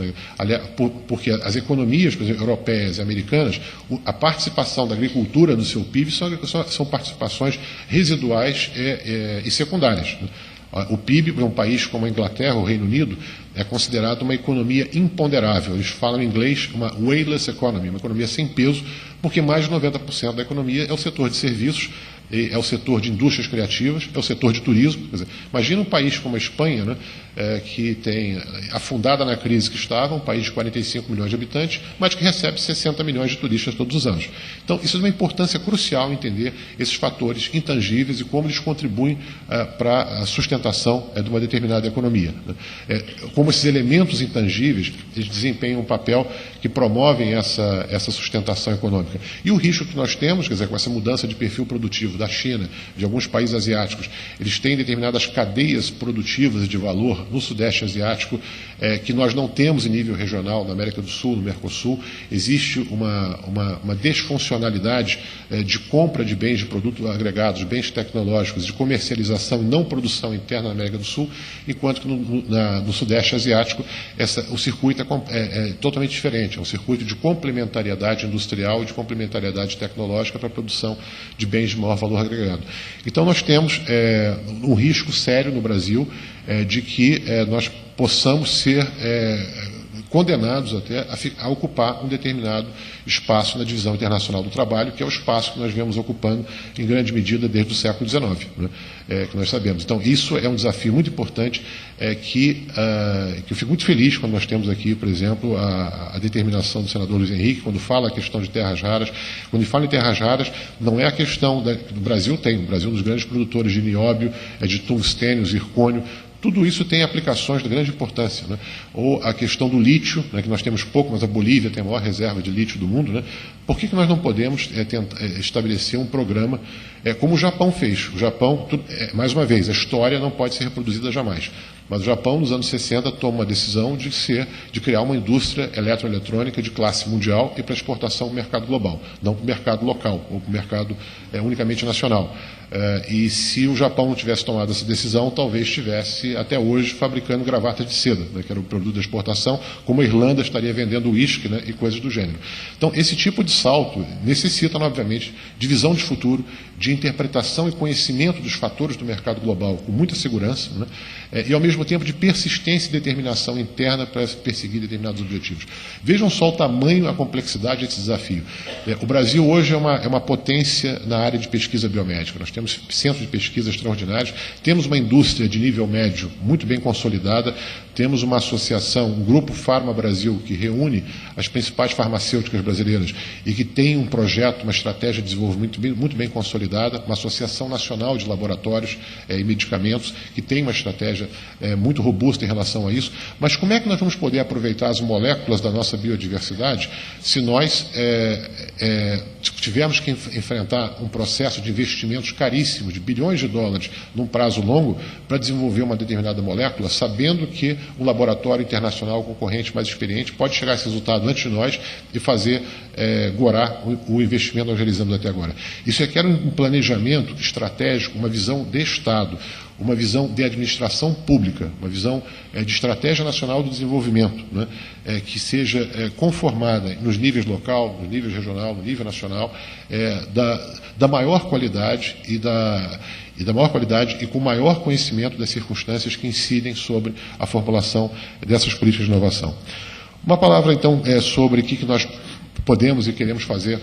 Speaker 2: Porque as economias, por exemplo, europeias e americanas, a participação da agricultura no seu PIB são participações residuais e secundárias, né? O PIB, para um país como a Inglaterra, o Reino Unido, é considerado uma economia imponderável. Eles falam em inglês uma weightless economy, uma economia sem peso, porque mais de 90% da economia é o setor de serviços, é o setor de indústrias criativas, é o setor de turismo. Quer dizer, imagina um país como a Espanha, né, que tem, afundada na crise que estava, um país de 45 milhões de habitantes, mas que recebe 60 milhões de turistas todos os anos. Então, isso é uma importância crucial entender esses fatores intangíveis e como eles contribuem para a sustentação de uma determinada economia, né. Como esses elementos intangíveis, eles desempenham um papel que promovem essa sustentação econômica. E o risco que nós temos, quer dizer, com essa mudança de perfil produtivo da China, de alguns países asiáticos, eles têm determinadas cadeias produtivas de valor no Sudeste Asiático que nós não temos em nível regional, na América do Sul, no Mercosul. Existe uma desfuncionalidade de compra de bens, de produtos agregados, bens tecnológicos, de comercialização e não produção interna na América do Sul, enquanto que no Sudeste Asiático o circuito é totalmente diferente, é um circuito de complementariedade industrial e de complementariedade tecnológica para a produção de bens de maior valor agregado. Então nós temos um risco sério no Brasil de que nós possamos ser condenados até a ocupar um determinado espaço na divisão internacional do trabalho, que é o espaço que nós vemos ocupando em grande medida desde o século XIX, né, que nós sabemos. Então, isso é um desafio muito importante, que eu fico muito feliz quando nós temos aqui, por exemplo, a determinação do senador Luiz Henrique, quando fala a questão de terras raras. Quando ele fala em terras raras, não é a questão do Brasil, o Brasil é um dos grandes produtores de nióbio, de tungstênio, zircônio. tudo isso tem aplicações de grande importância, né? Ou a questão do lítio, né, que nós temos pouco, mas a Bolívia tem a maior reserva de lítio do mundo, né? Por que nós não podemos estabelecer um programa como o Japão fez? O Japão, mais uma vez, a história não pode ser reproduzida jamais. Mas o Japão, nos anos 60, toma uma decisão de criar uma indústria eletroeletrônica de classe mundial e para exportação no mercado global, não para o mercado local ou para o mercado unicamente nacional. E se o Japão não tivesse tomado essa decisão, talvez estivesse até hoje fabricando gravatas de seda, né, que era o produto da exportação, como a Irlanda estaria vendendo uísque, né, e coisas do gênero. Então, esse tipo de salto necessita, obviamente, de visão de futuro, de interpretação e conhecimento dos fatores do mercado global com muita segurança, né, e, ao mesmo tempo, de persistência e determinação interna para perseguir determinados objetivos. Vejam só o tamanho, a complexidade desse desafio. O Brasil hoje é uma potência na área de pesquisa biomédica. Nós temos centros de pesquisa extraordinários, temos uma indústria de nível médio muito bem consolidada, temos uma associação, um grupo Farma Brasil, que reúne as principais farmacêuticas brasileiras e que tem um projeto, uma estratégia de desenvolvimento muito bem consolidada, uma associação nacional de laboratórios e medicamentos, que tem uma estratégia muito robusta em relação a isso. Mas como é que nós vamos poder aproveitar as moléculas da nossa biodiversidade se nós tivermos que enfrentar um processo de investimentos caríssimos, de bilhões de dólares, num prazo longo, para desenvolver uma determinada molécula, sabendo que um laboratório internacional concorrente mais experiente pode chegar a esse resultado antes de nós e fazer gorar o investimento que nós realizamos até agora. Isso requer um planejamento estratégico, uma visão de Estado, uma visão de administração pública, uma visão de estratégia nacional do desenvolvimento, né, que seja conformada nos níveis local, no nível regional, no nível nacional, da maior qualidade e com maior conhecimento das circunstâncias que incidem sobre a formulação dessas políticas de inovação. Uma palavra, então, sobre o que nós podemos e queremos fazer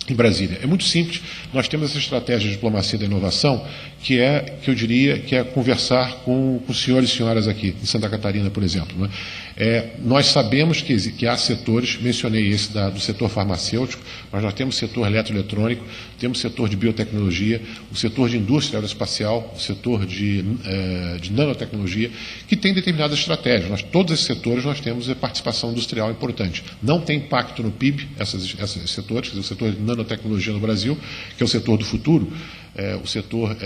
Speaker 2: em Brasília. É muito simples, nós temos essa estratégia de diplomacia da inovação, que eu diria, que é conversar com os senhores e senhoras aqui, em Santa Catarina, por exemplo, né? Nós sabemos que há setores, mencionei esse do setor farmacêutico, mas nós temos setor eletroeletrônico, temos setor de biotecnologia, o setor de indústria aeroespacial, o setor de nanotecnologia, que tem determinadas estratégias. Todos esses setores nós temos participação industrial importante. Não tem impacto no PIB, esses setores, quer dizer, o setor de nanotecnologia no Brasil, que é o setor do futuro, o setor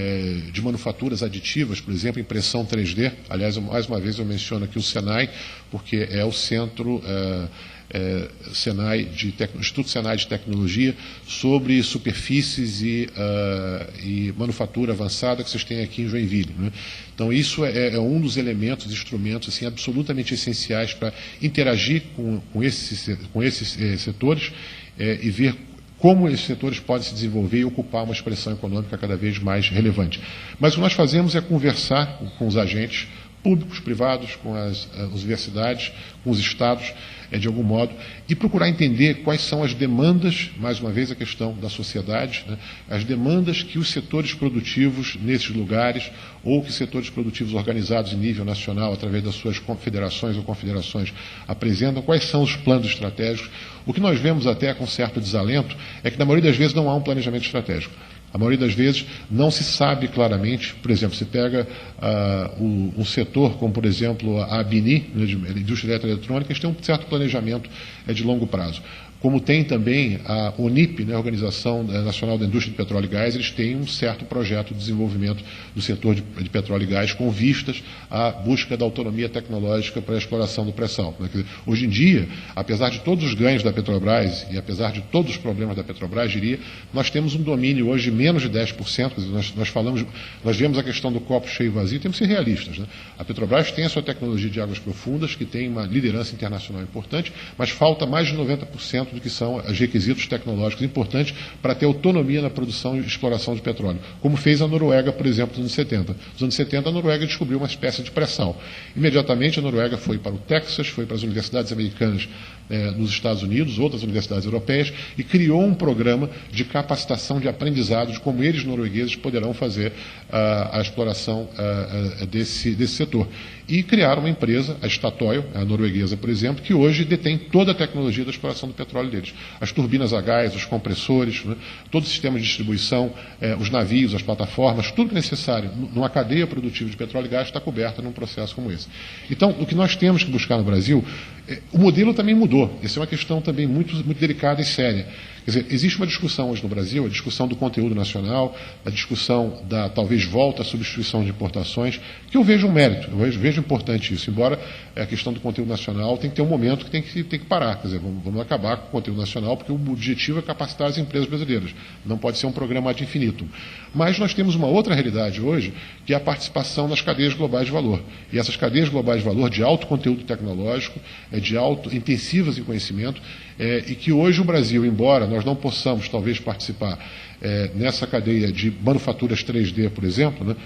Speaker 2: de manufaturas aditivas, por exemplo, impressão 3D. Aliás, mais uma vez eu menciono aqui o Senai, porque é o centro Instituto Senai de Tecnologia sobre superfícies e manufatura avançada que vocês têm aqui em Joinville, né? Então, isso é um dos elementos, instrumentos assim, absolutamente essenciais para interagir com esses setores e ver como esses setores podem se desenvolver e ocupar uma expressão econômica cada vez mais relevante. Mas o que nós fazemos é conversar com os agentes públicos, privados, com as universidades, com os estados, de algum modo, e procurar entender quais são as demandas, mais uma vez a questão da sociedade, né, as demandas que os setores produtivos nesses lugares, ou que setores produtivos organizados em nível nacional, através das suas confederações ou confederações, apresentam, quais são os planos estratégicos. O que nós vemos até com certo desalento é que, na maioria das vezes, não há um planejamento estratégico. A maioria das vezes não se sabe claramente, por exemplo, se pega um setor como, por exemplo, a ABINI, né, de indústria eletroeletrônica, eles têm um certo planejamento de longo prazo. Como tem também a ONIP, né, a Organização Nacional da Indústria de Petróleo e Gás, eles têm um certo projeto de desenvolvimento do setor de petróleo e gás com vistas à busca da autonomia tecnológica para a exploração do pré-sal. Né? Hoje em dia, apesar de todos os ganhos da Petrobras e apesar de todos os problemas da Petrobras, diria, nós temos um domínio hoje de menos de 10%, quer dizer, nós vemos a questão do copo cheio e vazio, temos que ser realistas, né? A Petrobras tem a sua tecnologia de águas profundas, que tem uma liderança internacional importante, mas falta mais de 90% do que são os requisitos tecnológicos importantes para ter autonomia na produção e exploração de petróleo, como fez a Noruega, por exemplo, nos anos 70. Nos anos 70, a Noruega descobriu uma espécie de pré-sal. Imediatamente, a Noruega foi para o Texas, foi para as universidades americanas nos Estados Unidos, outras universidades europeias, e criou um programa de capacitação de aprendizado de como eles, noruegueses, poderão fazer a exploração desse setor. e criaram uma empresa, a Statoil, a norueguesa, por exemplo, que hoje detém toda a tecnologia da exploração do petróleo deles. As turbinas a gás, os compressores, né, todo o sistema de distribuição, os navios, as plataformas, tudo necessário numa cadeia produtiva de petróleo e gás está coberta num processo como esse. Então, o que nós temos que buscar no Brasil, o modelo também mudou. Essa é uma questão também muito delicada e séria. Quer dizer, existe uma discussão hoje no Brasil, a discussão do conteúdo nacional, a discussão da, talvez, volta à substituição de importações, que eu vejo um mérito, eu vejo importante isso, embora a questão do conteúdo nacional tem que ter um momento que tem que parar. Quer dizer, vamos acabar com o conteúdo nacional, porque o objetivo é capacitar as empresas brasileiras. Não pode ser um programa ad infinitum. Mas nós temos uma outra realidade hoje, que é a participação nas cadeias globais de valor. E essas cadeias globais de valor de alto conteúdo tecnológico, intensivas em conhecimento, e que hoje o Brasil, embora nós não possamos, talvez, participar nessa cadeia de manufaturas 3D, por exemplo, né,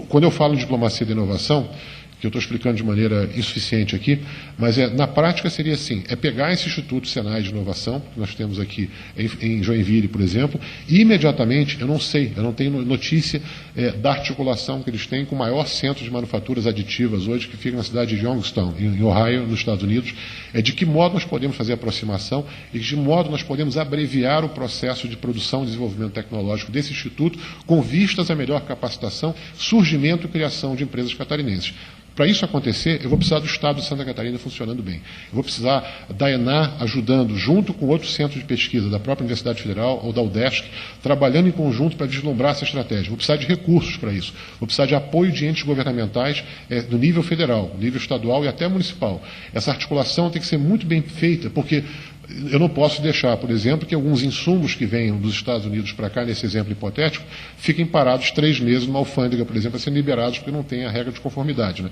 Speaker 2: quando eu falo em diplomacia da inovação, que eu estou explicando de maneira insuficiente aqui, mas na prática seria assim, pegar esse Instituto Senai de Inovação, que nós temos aqui em Joinville, por exemplo, e imediatamente, eu não tenho notícia da articulação que eles têm com o maior centro de manufaturas aditivas hoje, que fica na cidade de Youngstown, em Ohio, nos Estados Unidos, de que modo nós podemos fazer a aproximação e de que modo nós podemos abreviar o processo de produção e desenvolvimento tecnológico desse instituto com vistas à melhor capacitação, surgimento e criação de empresas catarinenses. Para isso acontecer, eu vou precisar do Estado de Santa Catarina funcionando bem. Eu vou precisar da ENA ajudando, junto com outros centros de pesquisa da própria Universidade Federal ou da UDESC, trabalhando em conjunto para deslumbrar essa estratégia. Vou precisar de recursos para isso. Vou precisar de apoio de entes governamentais no nível federal, nível estadual e até municipal. Essa articulação tem que ser muito bem feita, porque eu não posso deixar, por exemplo, que alguns insumos que venham dos Estados Unidos para cá, nesse exemplo hipotético, fiquem parados 3 meses numa alfândega, por exemplo, a serem liberados porque não tem a regra de conformidade. Né?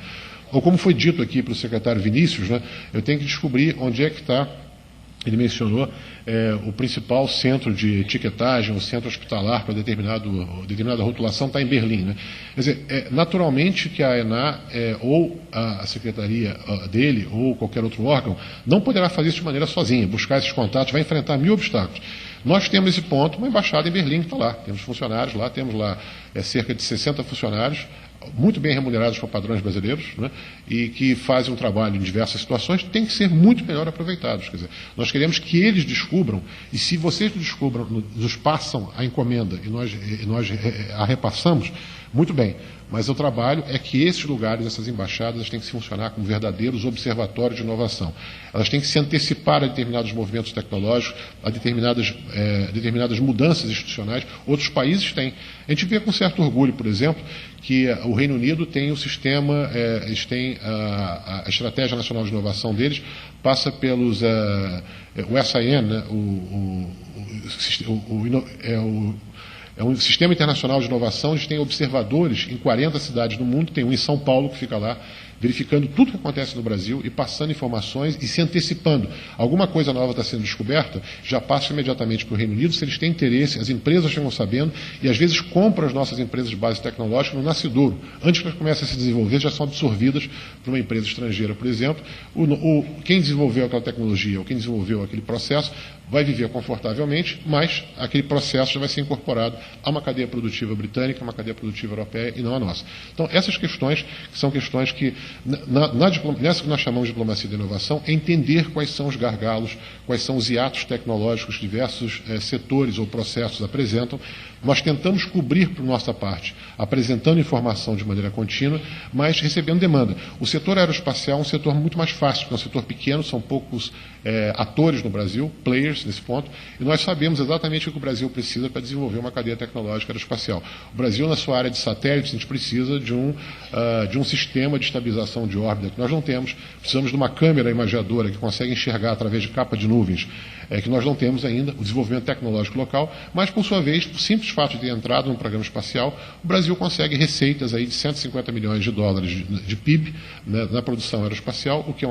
Speaker 2: Ou como foi dito aqui pelo secretário Vinícius, né, eu tenho que descobrir onde é que está, ele mencionou, o principal centro de etiquetagem, o centro hospitalar para determinada rotulação está em Berlim. Né? Quer dizer, naturalmente que a ENA ou a secretaria dele ou qualquer outro órgão não poderá fazer isso de maneira sozinha, buscar esses contatos, vai enfrentar 1000 obstáculos. Nós temos esse ponto, uma embaixada em Berlim que está lá, temos funcionários lá, temos lá cerca de 60 funcionários, muito bem remunerados para padrões brasileiros, né, e que fazem um trabalho em diversas situações, tem que ser muito melhor aproveitados. Quer dizer, nós queremos que eles descubram, e se vocês descubram, nos passam a encomenda e nós a repassamos, muito bem. Mas o trabalho é que esses lugares, essas embaixadas, têm que funcionar como verdadeiros observatórios de inovação. Elas têm que se antecipar a determinados movimentos tecnológicos, a determinadas mudanças institucionais. Outros países têm. A gente vê com certo orgulho, por exemplo, que o Reino Unido tem o sistema, eles têm a Estratégia Nacional de Inovação deles, passa pelos o SIN, né, é um sistema internacional de inovação, eles têm observadores em 40 cidades do mundo, tem um em São Paulo que fica lá, verificando tudo o que acontece no Brasil e passando informações e se antecipando. Alguma coisa nova está sendo descoberta, já passa imediatamente para o Reino Unido, se eles têm interesse, as empresas ficam sabendo e às vezes compram as nossas empresas de base tecnológica no nascidouro. Antes que elas comecem a se desenvolver, já são absorvidas por uma empresa estrangeira, por exemplo. Quem desenvolveu aquela tecnologia ou quem desenvolveu aquele processo vai viver confortavelmente, mas aquele processo já vai ser incorporado a uma cadeia produtiva britânica, a uma cadeia produtiva europeia e não a nossa. Então, essas questões, que são questões que, nessa que nós chamamos de diplomacia da inovação, é entender quais são os gargalos, quais são os hiatos tecnológicos que diversos setores ou processos apresentam. Nós tentamos cobrir por nossa parte, apresentando informação de maneira contínua, mas recebendo demanda. O setor aeroespacial é um setor muito mais fácil, porque é um setor pequeno, são poucos atores no Brasil, players nesse ponto, e nós sabemos exatamente o que o Brasil precisa para desenvolver uma cadeia tecnológica aeroespacial. O Brasil, na sua área de satélites, a gente precisa de um sistema de estabilização de órbita que nós não temos, precisamos de uma câmera imagiadora que consegue enxergar através de capa de nuvens, que nós não temos ainda, o desenvolvimento tecnológico local, mas, por sua vez, por simples fato de ter entrado no programa espacial, o Brasil consegue receitas aí de 150 milhões de dólares de PIB, né, na produção aeroespacial, o que é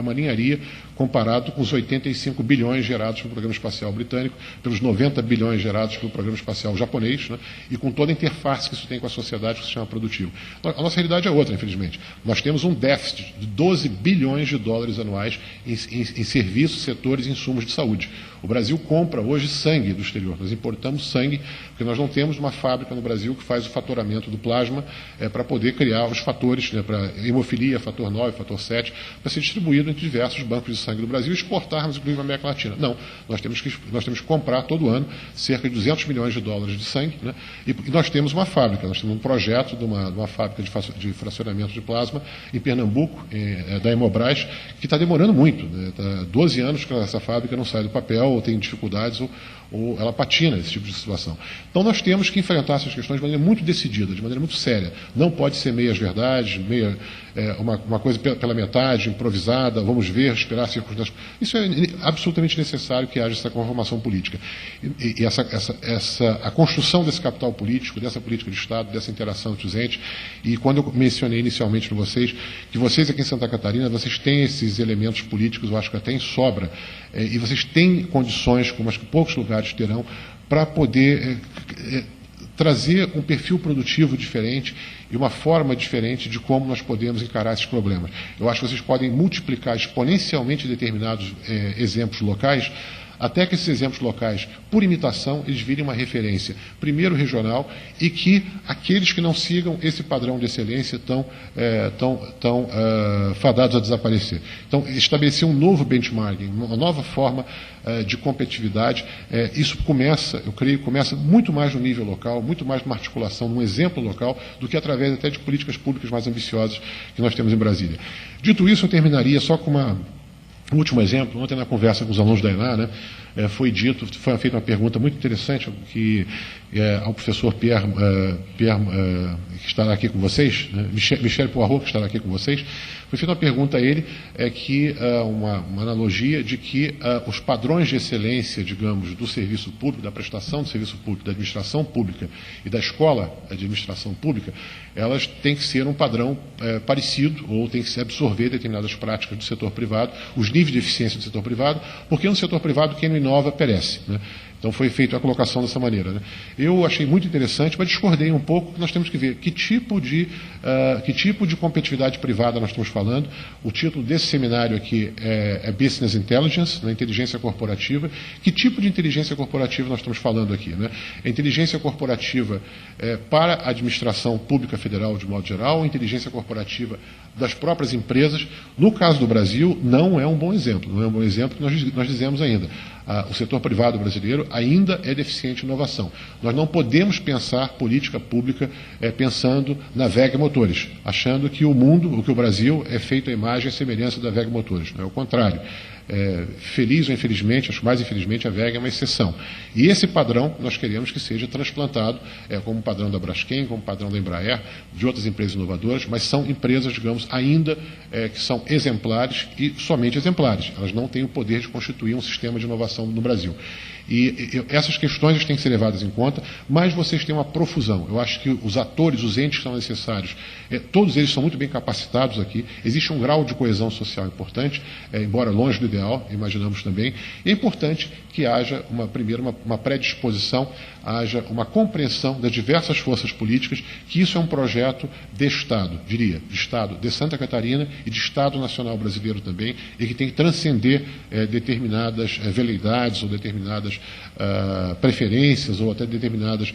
Speaker 2: uma ninharia comparado com os 85 bilhões gerados pelo programa espacial britânico, pelos 90 bilhões gerados pelo programa espacial japonês, né, e com toda a interface que isso tem com a sociedade, que se chama produtivo. A nossa realidade é outra, infelizmente. Nós temos um déficit de 12 bilhões de dólares anuais em serviços, setores e insumos de saúde. O Brasil compra hoje sangue do exterior. Nós importamos sangue sangue, porque nós não temos uma fábrica no Brasil que faz o fatoramento do plasma para poder criar os fatores, né, para hemofilia, fator 9, fator 7, para ser distribuído entre diversos bancos de sangue do Brasil e exportarmos, inclusive, na América Latina. Não, nós temos que comprar todo ano cerca de 200 milhões de dólares de sangue, né, e nós temos uma fábrica, nós temos um projeto de uma fábrica de fracionamento de plasma em Pernambuco, da Hemobras, que está demorando muito, né, tá 12 anos que essa fábrica não sai do papel, ou tem dificuldades, ou ela patina esse tipo de situação. Então nós temos que enfrentar essas questões de maneira muito decidida, de maneira muito séria. Não pode ser meias verdades, uma coisa pela metade, improvisada, vamos ver, esperar circunstâncias. Isso é absolutamente necessário que haja essa conformação política. E a construção desse capital político, dessa política de Estado, dessa interação entre os entes, e quando eu mencionei inicialmente para vocês, que vocês aqui em Santa Catarina, vocês têm esses elementos políticos, eu acho que até em sobra, e vocês têm condições, como acho que poucos lugares terão, para poder trazer um perfil produtivo diferente e uma forma diferente de como nós podemos encarar esses problemas. Eu acho que vocês podem multiplicar exponencialmente determinados exemplos locais, até que esses exemplos locais, por imitação, eles virem uma referência, primeiro regional, e que aqueles que não sigam esse padrão de excelência estão fadados a desaparecer. Então, estabelecer um novo benchmarking, uma nova forma de competitividade, isso começa, eu creio, começa muito mais no nível local, muito mais numa articulação, num exemplo local, do que através até de políticas públicas mais ambiciosas que nós temos em Brasília. Dito isso, eu terminaria só com um último exemplo. Ontem, na conversa com os alunos da ENA, né, foi feita uma pergunta muito interessante ao professor Pierre, que estará aqui com vocês, né, Michel Poirot, que estará aqui com vocês. Foi feita uma pergunta a ele, uma analogia de que os padrões de excelência, digamos, do serviço público, da prestação do serviço público, da administração pública e da escola de administração pública, elas têm que ser um padrão parecido, ou têm que se absorver determinadas práticas do setor privado, os níveis de eficiência do setor privado, porque no setor privado quem não inova perece, né? Então foi feita a colocação dessa maneira, né? Eu achei muito interessante, mas discordei um pouco, que nós temos que ver que tipo de competitividade privada nós estamos falando. O título desse seminário aqui é Business Intelligence, né, inteligência corporativa. Que tipo de inteligência corporativa nós estamos falando aqui, né? A inteligência corporativa para a administração pública federal, de modo geral, ou inteligência corporativa das próprias empresas? No caso do Brasil, não é um bom exemplo. Não é um bom exemplo que nós dizemos ainda. O setor privado brasileiro ainda é deficiente em inovação. Nós não podemos pensar política pública pensando na WEG Motores, achando que o Brasil é feito à imagem e semelhança da WEG Motores. Não é o contrário. Feliz ou infelizmente, acho que mais infelizmente, a WEG é uma exceção. E esse padrão nós queremos que seja transplantado como padrão da Braskem, como padrão da Embraer, de outras empresas inovadoras, mas são empresas, digamos, ainda que são exemplares e somente exemplares. Elas não têm o poder de constituir um sistema de inovação no Brasil. E essas questões têm que ser levadas em conta, mas vocês têm uma profusão. Eu acho que os atores, os entes que são necessários, todos eles são muito bem capacitados aqui. Existe um grau de coesão social importante, embora longe do ideal, imaginamos também. E é importante que haja uma predisposição, haja uma compreensão das diversas forças políticas, que isso é um projeto de Estado, diria, de Estado de Santa Catarina e de Estado nacional brasileiro também, e que tem que transcender determinadas veleidades ou determinadas preferências ou até determinadas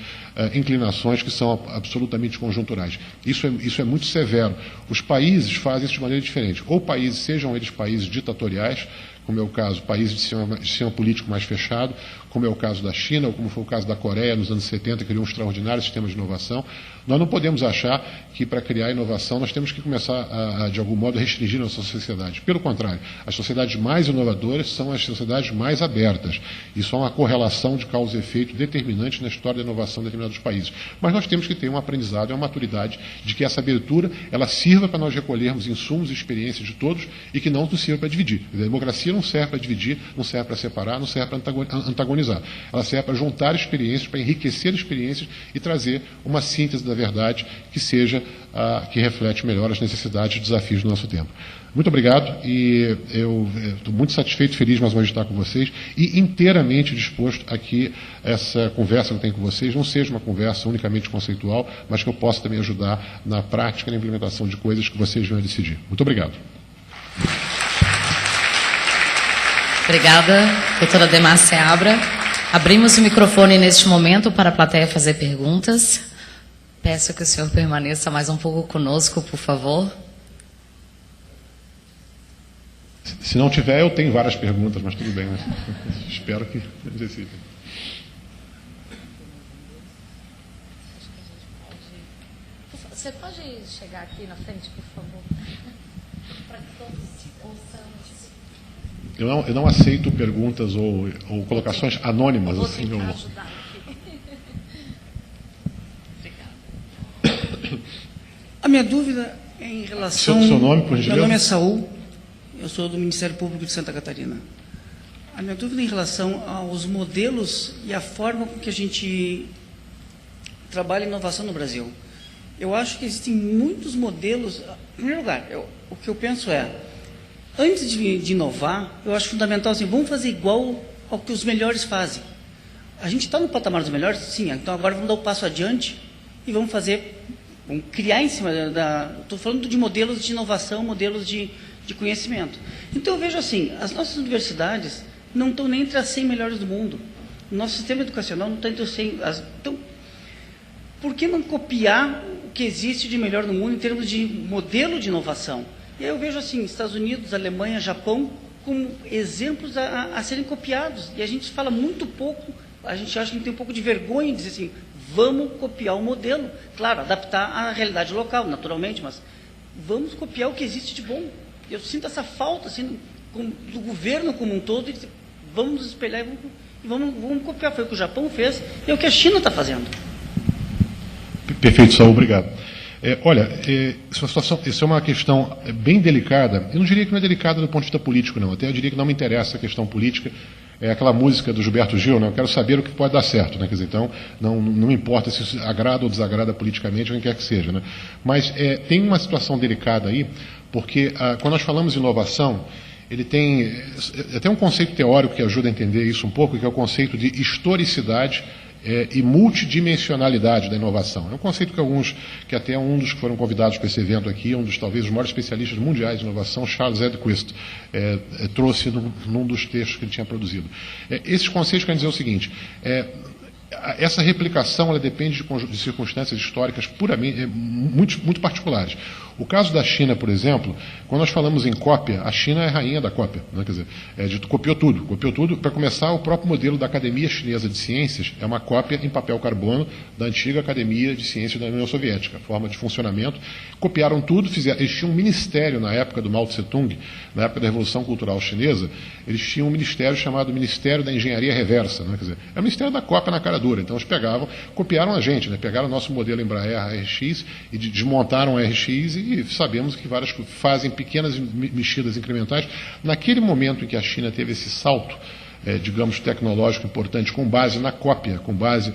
Speaker 2: inclinações que são absolutamente conjunturais. Isso é muito severo. Os países fazem isso de maneira diferente. Ou países, sejam eles países ditatoriais, como é o caso, países de sistema político mais fechado, como é o caso da China, ou como foi o caso da Coreia nos anos 70, que criou um extraordinário sistema de inovação. Nós não podemos achar que para criar inovação nós temos que começar de algum modo, restringir a nossa sociedade. Pelo contrário, as sociedades mais inovadoras são as sociedades mais abertas. Isso é uma correlação de causa e efeito determinante na história da inovação de determinados países. Mas nós temos que ter um aprendizado e uma maturidade de que essa abertura ela sirva para nós recolhermos insumos e experiências de todos e que não nos sirva para dividir. A democracia não serve para dividir, não serve para separar, não serve para antagonizar. Ela serve para juntar experiências, para enriquecer experiências e trazer uma síntese da verdade que seja que reflete melhor as necessidades e desafios do nosso tempo. Muito obrigado e eu estou muito satisfeito e feliz mais uma vez de estar com vocês e inteiramente disposto a que essa conversa que eu tenho com vocês não seja uma conversa unicamente conceitual, mas que eu possa também ajudar na prática e na implementação de coisas que vocês venham a decidir. Muito obrigado.
Speaker 1: Obrigada, doutora Demar Seabra. Abrimos o microfone neste momento para a plateia fazer perguntas. Peço que o senhor permaneça mais um pouco conosco, por favor.
Speaker 2: Se não tiver, eu tenho várias perguntas, mas tudo bem. Né? Espero que decidam.
Speaker 1: Você pode chegar aqui na frente, por favor? Para que todos ouçamos.
Speaker 2: Eu não aceito perguntas ou colocações anônimas.
Speaker 1: Vou
Speaker 2: assim,
Speaker 1: tentar ajudar aqui. Obrigada.
Speaker 3: A minha dúvida é em relação...
Speaker 2: Seu nome, por gentileza?
Speaker 3: Meu nome é Saul, eu sou do Ministério Público de Santa Catarina. A minha dúvida é em relação aos modelos e a forma com que a gente trabalha inovação no Brasil. Eu acho que existem muitos modelos. Em primeiro lugar, o que eu penso é, antes de inovar, eu acho fundamental assim, vamos fazer igual ao que os melhores fazem. A gente está no patamar dos melhores? Sim, então agora vamos dar o passo adiante e vamos criar em cima estou falando de modelos de inovação, modelos de conhecimento. Então eu vejo assim, as nossas universidades não estão nem entre as 100 melhores do mundo. O nosso sistema educacional não está entre os 100... Então, por que não copiar o que existe de melhor no mundo em termos de modelo de inovação? E aí eu vejo assim, Estados Unidos, Alemanha, Japão, como exemplos a serem copiados. E a gente fala muito pouco, a gente acha que tem um pouco de vergonha de dizer assim, vamos copiar o modelo. Claro, adaptar à realidade local, naturalmente, mas vamos copiar o que existe de bom. Eu sinto essa falta assim, do governo como um todo, de vamos nos espelhar e vamos copiar. Foi o que o Japão fez e é o que a China está fazendo.
Speaker 2: Perfeito, Saul, obrigado. Isso é uma questão bem delicada. Eu não diria que não é delicada do ponto de vista político, não. Até eu diria que não me interessa a questão política. É aquela música do Gilberto Gil, né? Eu quero saber o que pode dar certo, né? Quer dizer, então, não me importa se isso agrada ou desagrada politicamente, ou quem quer que seja, né? Mas tem uma situação delicada aí, porque quando nós falamos de inovação, ele tem até um conceito teórico que ajuda a entender isso um pouco, que é o conceito de historicidade e multidimensionalidade da inovação. É um conceito que até um dos que foram convidados para esse evento aqui, talvez os maiores especialistas mundiais de inovação, Charles Edquist, trouxe num dos textos que ele tinha produzido. Esses conceitos querem dizer o seguinte, essa replicação ela depende de circunstâncias históricas puramente, muito particulares. O caso da China, por exemplo, quando nós falamos em cópia, a China é a rainha da cópia. Né? Quer dizer, copiou tudo. Para começar, o próprio modelo da Academia Chinesa de Ciências é uma cópia em papel carbono da antiga Academia de Ciências da União Soviética, forma de funcionamento. Copiaram tudo, eles tinham um ministério na época do Mao Tse-tung, na época da Revolução Cultural Chinesa, eles tinham um ministério chamado Ministério da Engenharia Reversa. Né? Quer dizer, é o Ministério da Cópia na cara dura. Então eles copiaram a gente, né? Pegaram o nosso modelo Embraer RX e desmontaram a RX e sabemos que várias fazem pequenas mexidas incrementais. Naquele momento em que a China teve esse salto, digamos, tecnológico importante, com base na cópia, com base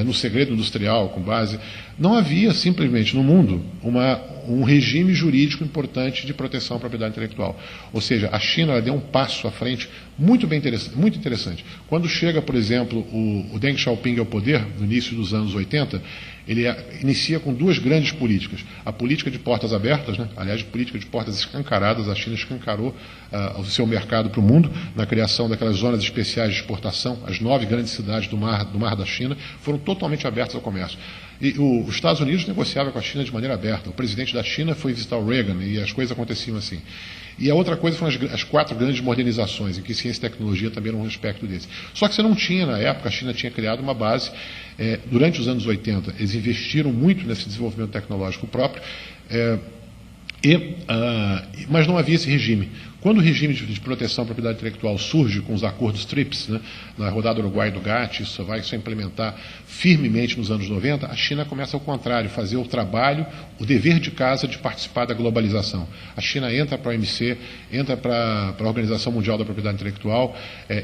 Speaker 2: no segredo industrial, com base... Não havia, simplesmente, no mundo, um regime jurídico importante de proteção à propriedade intelectual. Ou seja, a China ela deu um passo à frente muito interessante. Quando chega, por exemplo, o Deng Xiaoping ao poder, no início dos anos 80, ele inicia com duas grandes políticas. A política de portas abertas, né? Aliás, política de portas escancaradas, a China escancarou o seu mercado para o mundo, na criação daquelas zonas especiais de exportação. As 9 grandes cidades do mar da China foram totalmente abertas ao comércio. E os Estados Unidos negociavam com a China de maneira aberta. O presidente da China foi visitar o Reagan e as coisas aconteciam assim. E a outra coisa foram as 4 grandes modernizações, em que ciência e tecnologia também eram um aspecto desse. Só que você não tinha, na época, a China tinha criado uma base, durante os anos 80, eles investiram muito nesse desenvolvimento tecnológico próprio, mas não havia esse regime. Quando o regime de proteção à propriedade intelectual surge com os acordos TRIPS, né, na rodada Uruguai do GATT, isso vai se implementar firmemente nos anos 90, a China começa ao contrário, fazer o trabalho, o dever de casa de participar da globalização. A China entra para a OMC, entra para a Organização Mundial da Propriedade Intelectual,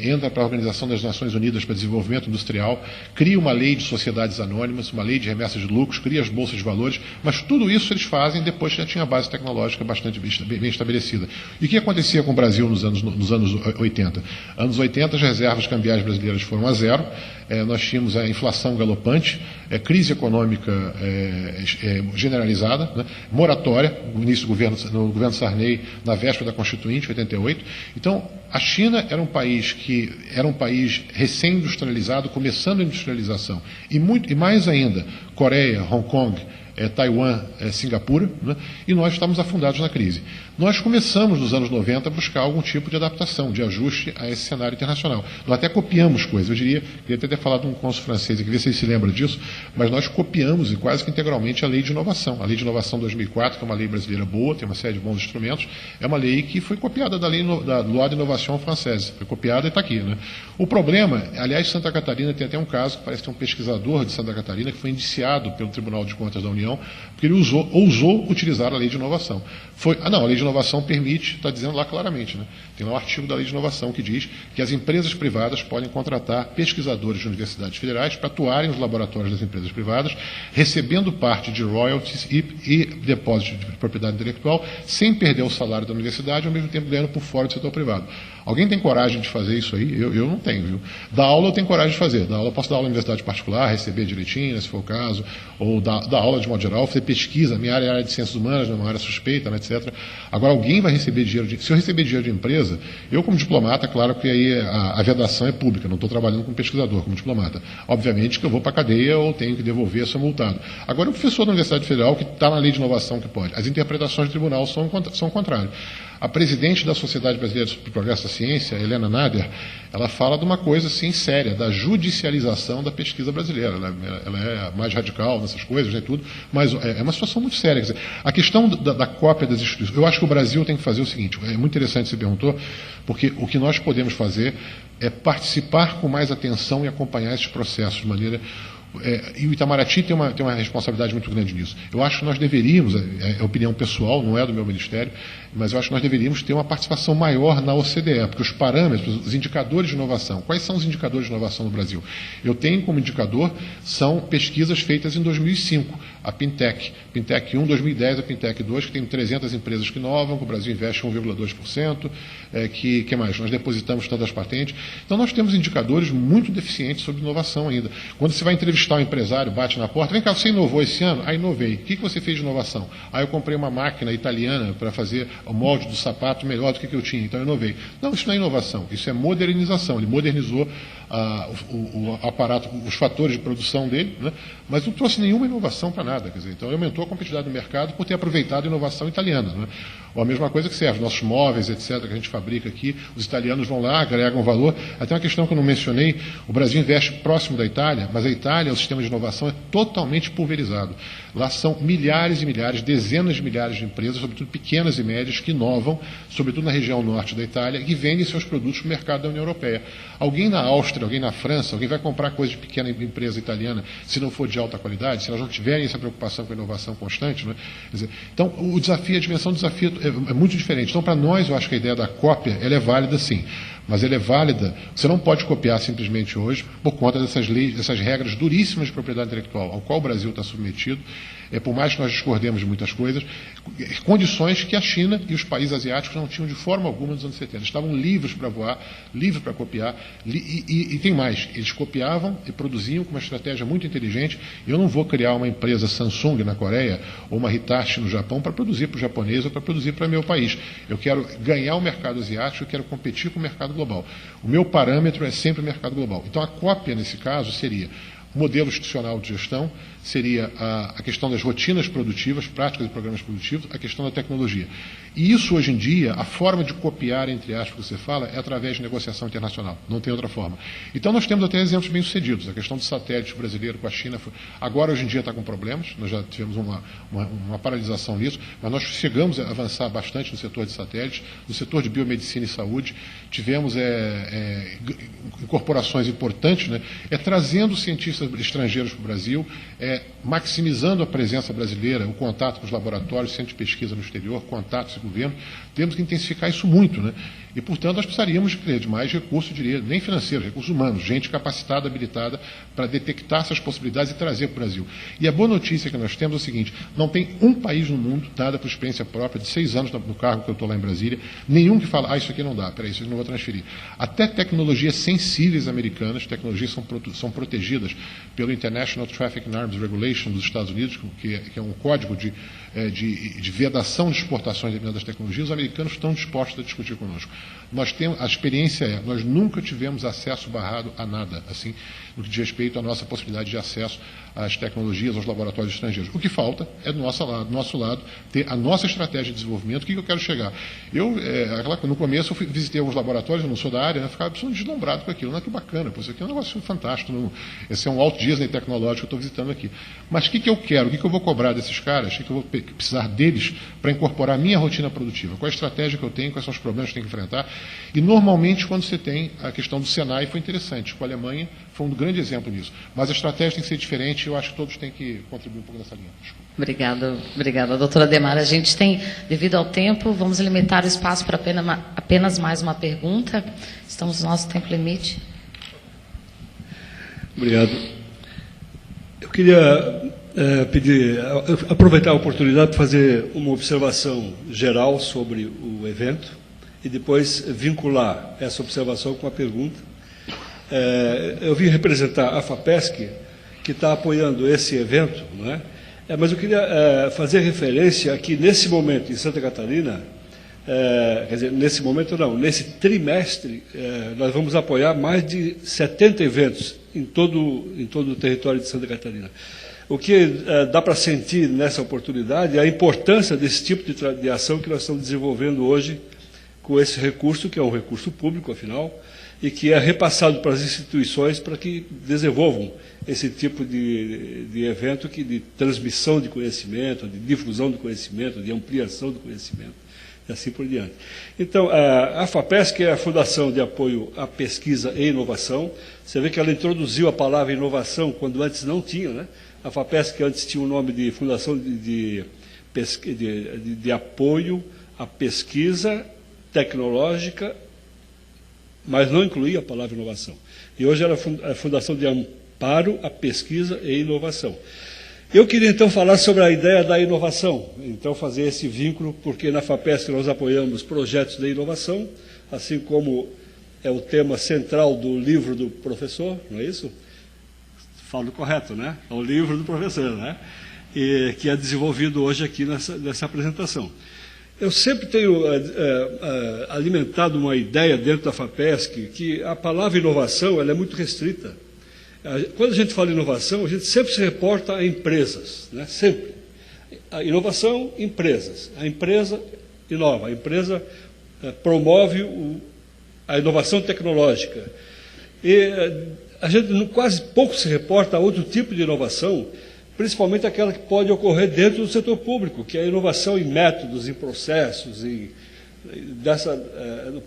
Speaker 2: entra para a Organização das Nações Unidas para Desenvolvimento Industrial, cria uma lei de sociedades anônimas, uma lei de remessas de lucros, cria as bolsas de valores, mas tudo isso eles fazem depois que já tinha a base tecnológica bastante bem estabelecida. E o que acontecia com o Brasil nos anos 80? Anos 80, as reservas cambiais brasileiras foram a zero, nós tínhamos a inflação galopante, crise econômica generalizada, né? Moratória, no início no governo Sarney, na véspera da Constituinte, 88. Então, a China era um país recém-industrializado, começando a industrialização. E mais ainda, Coreia, Hong Kong, Taiwan, Singapura, né? E nós estamos afundados na crise. Nós começamos, nos anos 90, a buscar algum tipo de adaptação, de ajuste a esse cenário internacional. Nós até copiamos coisas. Eu queria até ter falado com um cônsul francês aqui, ver se ele se lembra disso, mas nós copiamos quase que integralmente a Lei de Inovação. A Lei de Inovação 2004, que é uma lei brasileira boa, tem uma série de bons instrumentos, é uma lei que foi copiada da Loi d'Innovation Française. Foi copiada e está aqui, né? O problema, aliás, Santa Catarina tem até um caso, que parece ter um pesquisador de Santa Catarina que foi indiciado pelo Tribunal de Contas da União, porque ele ousou utilizar a Lei de Inovação. A Lei de Inovação permite, está dizendo lá claramente, né? Tem lá um artigo da Lei de Inovação que diz que as empresas privadas podem contratar pesquisadores de universidades federais para atuarem nos laboratórios das empresas privadas, recebendo parte de royalties e depósitos de propriedade intelectual, sem perder o salário da universidade, ao mesmo tempo ganhando por fora do setor privado. Alguém tem coragem de fazer isso aí? Eu não tenho, viu? Dar aula eu tenho coragem de fazer. Eu posso dar aula em universidade particular, receber direitinho, se for o caso, ou dar aula de modo geral, fazer pesquisa. Minha área é a área de ciências humanas, é uma área suspeita, né, etc. Agora, alguém vai receber dinheiro se eu receber dinheiro de empresa, eu como diplomata, claro que aí a vedação é pública, não estou trabalhando como pesquisador, como diplomata. Obviamente que eu vou para a cadeia ou tenho que devolver, sou multado. Agora, o professor da Universidade Federal, que está na Lei de Inovação, que pode. As interpretações do tribunal são o contrário. A presidente da Sociedade Brasileira do Progresso da Ciência, Helena Nader, ela fala de uma coisa assim séria, da judicialização da pesquisa brasileira. Ela é mais radical nessas coisas, né, tudo, mas é uma situação muito séria. Quer dizer, a questão da cópia das instituições, eu acho que o Brasil tem que fazer o seguinte, é muito interessante você perguntou, porque o que nós podemos fazer é participar com mais atenção e acompanhar esses processos de maneira... e o Itamaraty tem uma responsabilidade muito grande nisso. Eu acho que nós deveríamos, é opinião pessoal, não é do meu ministério, mas eu acho que nós deveríamos ter uma participação maior na OCDE, porque os parâmetros, os indicadores de inovação, quais são os indicadores de inovação no Brasil? Eu tenho como indicador, são pesquisas feitas em 2005, a Pintec 1, 2010, a Pintec 2, que tem 300 empresas que inovam, que o Brasil investe 1,2%, que mais? Nós depositamos tantas patentes. Então nós temos indicadores muito deficientes sobre inovação ainda. Quando você vai entrevistar um empresário, bate na porta, vem cá, você inovou esse ano? Ah, inovei. O que você fez de inovação? Ah, eu comprei uma máquina italiana para fazer o molde do sapato melhor do que eu tinha, então eu inovei. Não, isso não é inovação, isso é modernização. Ele modernizou o aparato, os fatores de produção dele, né? Mas não trouxe nenhuma inovação para nada. Quer dizer, então aumentou a competitividade do mercado por ter aproveitado a inovação italiana. Né? Ou a mesma coisa que serve, nossos móveis, etc., que a gente fabrica aqui, os italianos vão lá, agregam valor. Até uma questão que eu não mencionei, o Brasil investe próximo da Itália, mas a Itália, o sistema de inovação é totalmente pulverizado. Lá são milhares e milhares, dezenas de milhares de empresas, sobretudo pequenas e médias, que inovam, sobretudo na região norte da Itália, e vendem seus produtos para o mercado da União Europeia. Alguém na Áustria, alguém na França, alguém vai comprar coisa de pequena empresa italiana se não for de alta qualidade, se elas não tiverem essa preocupação com a inovação constante, né? Quer dizer, então, o desafio, a dimensão do desafio é muito diferente. Então, para nós, eu acho que a ideia da cópia, ela é válida sim. Mas ela é válida, você não pode copiar simplesmente hoje por conta dessas leis, dessas regras duríssimas de propriedade intelectual, ao qual o Brasil está submetido, por mais que nós discordemos de muitas coisas, condições que a China e os países asiáticos não tinham de forma alguma nos anos 70. Estavam livres para voar, livres para copiar, e tem mais, eles copiavam e produziam com uma estratégia muito inteligente. Eu não vou criar uma empresa Samsung na Coreia ou uma Hitachi no Japão para produzir para o japonês ou para produzir para o meu país. Eu quero ganhar o mercado asiático, eu quero competir com o mercado global. O meu parâmetro é sempre o mercado global. Então a cópia, nesse caso, seria modelo institucional de gestão, seria a questão das rotinas produtivas, práticas e programas produtivos, a questão da tecnologia. E isso, hoje em dia, a forma de copiar, entre aspas, que você fala, é através de negociação internacional. Não tem outra forma. Então, nós temos até exemplos bem-sucedidos. A questão do satélite brasileiro com a China, agora, hoje em dia, está com problemas. Nós já tivemos uma paralisação nisso, mas nós chegamos a avançar bastante no setor de satélites, no setor de biomedicina e saúde. Tivemos incorporações importantes, né? Trazendo cientistas estrangeiros para o Brasil, maximizando a presença brasileira, o contato com os laboratórios, centros de pesquisa no exterior, contatos e governo. Temos que intensificar isso muito, né? E, portanto, nós precisaríamos de mais recursos, diria, nem financeiros, recursos humanos, gente capacitada, habilitada para detectar essas possibilidades e trazer para o Brasil. E a boa notícia que nós temos é o seguinte: não tem um país no mundo, dada por experiência própria, de 6 anos no cargo que eu estou lá em Brasília, nenhum que fala, isso aqui não dá, peraí, isso eu não vou transferir. Até tecnologias sensíveis americanas, tecnologias são protegidas pelo International Traffic in Arms Regulation dos Estados Unidos, que é um código de vedação de exportações de determinadas tecnologias. Os americanos estão dispostos a discutir conosco. A experiência nós nunca tivemos acesso barrado a nada, assim, no que diz respeito à nossa possibilidade de acesso às tecnologias, aos laboratórios estrangeiros. O que falta é do nosso lado ter a nossa estratégia de desenvolvimento. O que eu quero chegar? No começo, eu visitei alguns laboratórios, eu não sou da área, ficava absolutamente deslumbrado com aquilo. Não é que bacana, isso aqui é um negócio fantástico. Esse é um Walt Disney tecnológico que eu estou visitando aqui. Mas o que eu quero? O que eu vou cobrar desses caras? O que eu vou precisar deles para incorporar a minha rotina produtiva? Qual a estratégia que eu tenho? Quais são os problemas que eu tenho que enfrentar? E, normalmente, quando você tem a questão do Senai, foi interessante. Com a Alemanha, foi um grande exemplo nisso. Mas a estratégia tem que ser diferente e eu acho que todos têm que contribuir um pouco nessa linha. Desculpa.
Speaker 1: Obrigada, doutora Demara. A gente tem, devido ao tempo, vamos limitar o espaço para apenas mais uma pergunta. Estamos no nosso tempo limite.
Speaker 4: Obrigado. Eu queria aproveitar a oportunidade para fazer uma observação geral sobre o evento e depois vincular essa observação com a pergunta. Eu vim representar a FAPESC, que está apoiando esse evento, não é? Mas eu queria fazer referência que, nesse momento, em Santa Catarina, quer dizer, nesse momento não, nesse trimestre, nós vamos apoiar mais de 70 eventos em todo o território de Santa Catarina. O que dá para sentir nessa oportunidade é a importância desse tipo de ação que nós estamos desenvolvendo hoje com esse recurso, que é um recurso público, afinal, e que é repassado para as instituições para que desenvolvam esse tipo de evento de transmissão de conhecimento, de difusão do conhecimento, de ampliação do conhecimento, e assim por diante. Então, a FAPESC é a Fundação de Apoio à Pesquisa e Inovação. Você vê que ela introduziu a palavra inovação quando antes não tinha, né? A FAPESC antes tinha o nome de Fundação de Apoio à Pesquisa Tecnológica, mas não incluía a palavra inovação. E hoje ela é a Fundação de Amparo à Pesquisa e Inovação. Eu queria, então, falar sobre a ideia da inovação, então fazer esse vínculo, porque na FAPESC nós apoiamos projetos de inovação, assim como é o tema central do livro do professor, não é isso? Falo correto, né? É o livro do professor, né? E que é desenvolvido hoje aqui nessa apresentação. Eu sempre tenho alimentado uma ideia dentro da FAPESC que a palavra inovação ela é muito restrita. Quando a gente fala inovação, a gente sempre se reporta a empresas, né? Sempre. A inovação, empresas. A empresa inova, a empresa promove a inovação tecnológica. E a gente quase pouco se reporta a outro tipo de inovação, principalmente aquela que pode ocorrer dentro do setor público, que é a inovação em métodos, em processos, em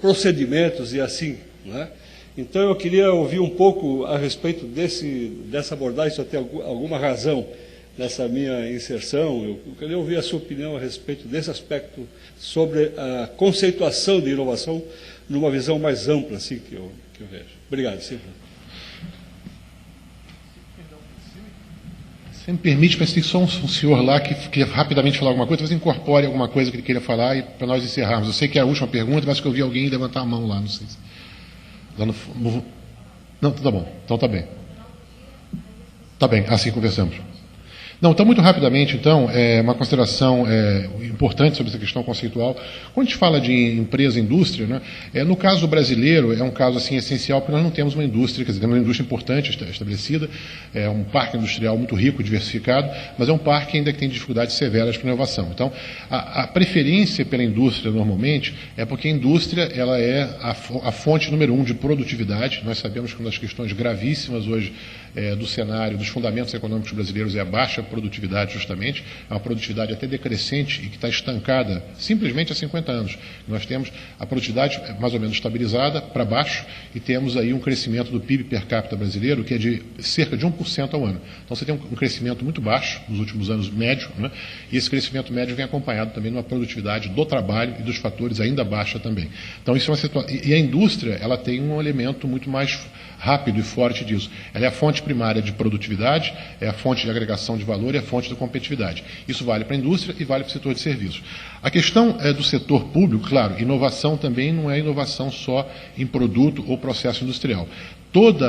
Speaker 4: procedimentos e assim, não é? Então, eu queria ouvir um pouco a respeito dessa abordagem, se eu tenho alguma razão nessa minha inserção. Eu queria ouvir a sua opinião a respeito desse aspecto sobre a conceituação de inovação numa visão mais ampla, assim, que eu vejo. Obrigado, sempre.
Speaker 2: Se me permite, mas tem só um senhor lá que queria rapidamente falar alguma coisa, talvez incorpore alguma coisa que ele queria falar e para nós encerrarmos. Eu sei que é a última pergunta, mas que eu vi alguém levantar a mão lá, não sei se... Não, tá bom, então tá bem. Tá bem, assim conversamos. Não, então, muito rapidamente, então, uma consideração importante sobre essa questão conceitual. Quando a gente fala de empresa e indústria, né, no caso brasileiro, é um caso assim, essencial, porque nós não temos uma indústria, quer dizer, temos uma indústria importante estabelecida, é um parque industrial muito rico, diversificado, mas é um parque ainda que tem dificuldades severas para inovação. Então, a preferência pela indústria, normalmente, é porque a indústria ela é a fonte número 1 de produtividade. Nós sabemos que uma das questões gravíssimas hoje do cenário, dos fundamentos econômicos brasileiros é a baixa produtividade justamente, é uma produtividade até decrescente e que está estancada simplesmente há 50 anos. Nós temos a produtividade mais ou menos estabilizada para baixo e temos aí um crescimento do PIB per capita brasileiro que é de cerca de 1% ao ano. Então você tem um crescimento muito baixo nos últimos anos, médio, né? E esse crescimento médio vem acompanhado também de uma produtividade do trabalho e dos fatores ainda baixa também. Então isso é uma situação. E a indústria, ela tem um elemento muito mais rápido e forte disso. Ela é a fonte primária de produtividade, é a fonte de agregação de valor e a fonte de competitividade. Isso vale para a indústria e vale para o setor de serviços. A questão do setor público, claro, inovação também não é inovação só em produto ou processo industrial. Todo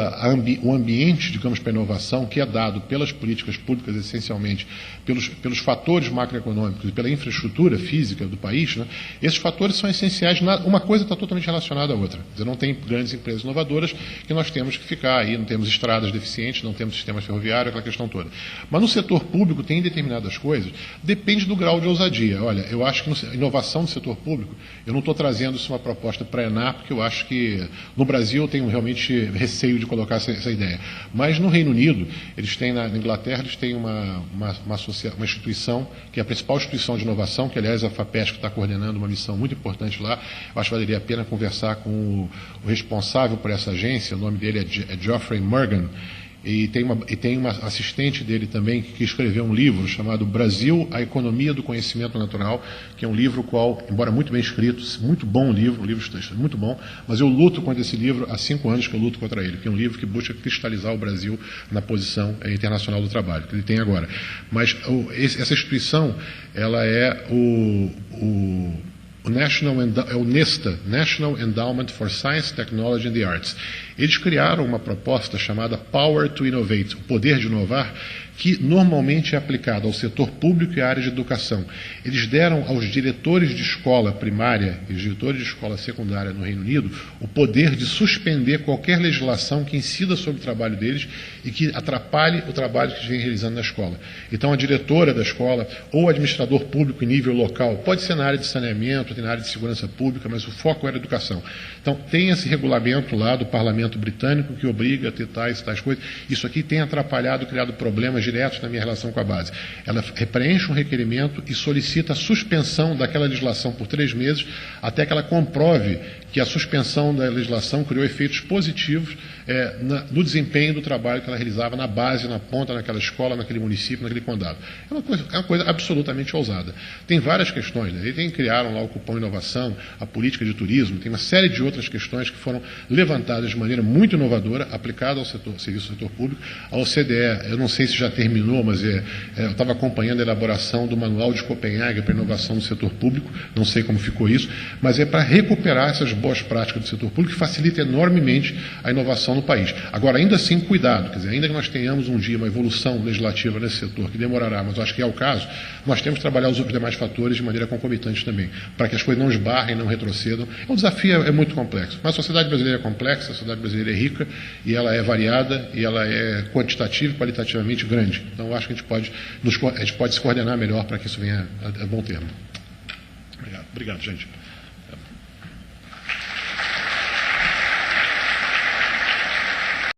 Speaker 2: o ambiente, digamos, para a inovação, que é dado pelas políticas públicas, essencialmente, pelos fatores macroeconômicos e pela infraestrutura física do país, né, esses fatores são essenciais. Uma coisa está totalmente relacionada à outra. Quer dizer, não tem grandes empresas inovadoras que nós temos que ficar aí, não temos estradas deficientes, não temos sistemas ferroviários, aquela questão toda. Mas no setor público tem determinadas coisas, depende do grau de ousadia. Olha, eu acho que inovação do setor público, eu não estou trazendo isso uma proposta para a ENAR, porque eu acho que no Brasil eu tenho realmente receio de colocar essa ideia. Mas no Reino Unido, eles têm, na Inglaterra, eles têm uma instituição, que é a principal instituição de inovação, que aliás a FAPESP está coordenando uma missão muito importante lá. Eu acho que valeria a pena conversar com o responsável por essa agência, o nome dele é Geoffrey Morgan, e tem uma assistente dele também que escreveu um livro chamado Brasil, a Economia do Conhecimento Natural, que é um livro qual, embora muito bem escrito, muito bom livro, um livro muito bom, mas eu luto contra esse livro há 5 anos que eu luto contra ele, que é um livro que busca cristalizar o Brasil na posição internacional do trabalho, que ele tem agora. Mas essa instituição, ela é o NESTA, National Endowment for Science, Technology and the Arts. Eles criaram uma proposta chamada Power to Innovate, o poder de inovar, que normalmente é aplicada ao setor público e à área de educação. Eles deram aos diretores de escola primária e diretores de escola secundária no Reino Unido o poder de suspender qualquer legislação que incida sobre o trabalho deles e que atrapalhe o trabalho que eles vêm realizando na escola. Então, a diretora da escola ou o administrador público em nível local, pode ser na área de saneamento, na área de segurança pública, mas o foco era a educação. Então, tem esse regulamento lá do Parlamento Britânico que obriga a ter tais coisas. Isso aqui tem atrapalhado, criado problemas diretos na minha relação com a base. Ela preenche um requerimento e solicita a suspensão daquela legislação por 3 meses, até que ela comprove que a suspensão da legislação criou efeitos positivos no desempenho do trabalho que ela realizava na base, na ponta, naquela escola, naquele município, naquele condado. É uma coisa absolutamente ousada. Tem várias questões, né? Eles criaram lá o cupom inovação, a política de turismo, tem uma série de outras questões que foram levantadas de maneira muito inovadora, aplicada ao serviço do setor público. A OCDE, eu não sei se já terminou, mas eu estava acompanhando a elaboração do Manual de Copenhague para inovação no setor público, não sei como ficou isso, mas é para recuperar essas boas práticas do setor público que facilita enormemente a inovação no país. Agora, ainda assim, cuidado, quer dizer, ainda que nós tenhamos um dia uma evolução legislativa nesse setor, que demorará, mas eu acho que é o caso, nós temos que trabalhar os outros demais fatores de maneira concomitante também, para que as coisas não esbarrem, não retrocedam. O desafio é muito complexo, mas a sociedade brasileira é complexa, a sociedade brasileira é rica, e ela é variada, e ela é quantitativa e qualitativamente grande. Então, eu acho que a gente pode se coordenar melhor para que isso venha a bom termo. Obrigado, gente.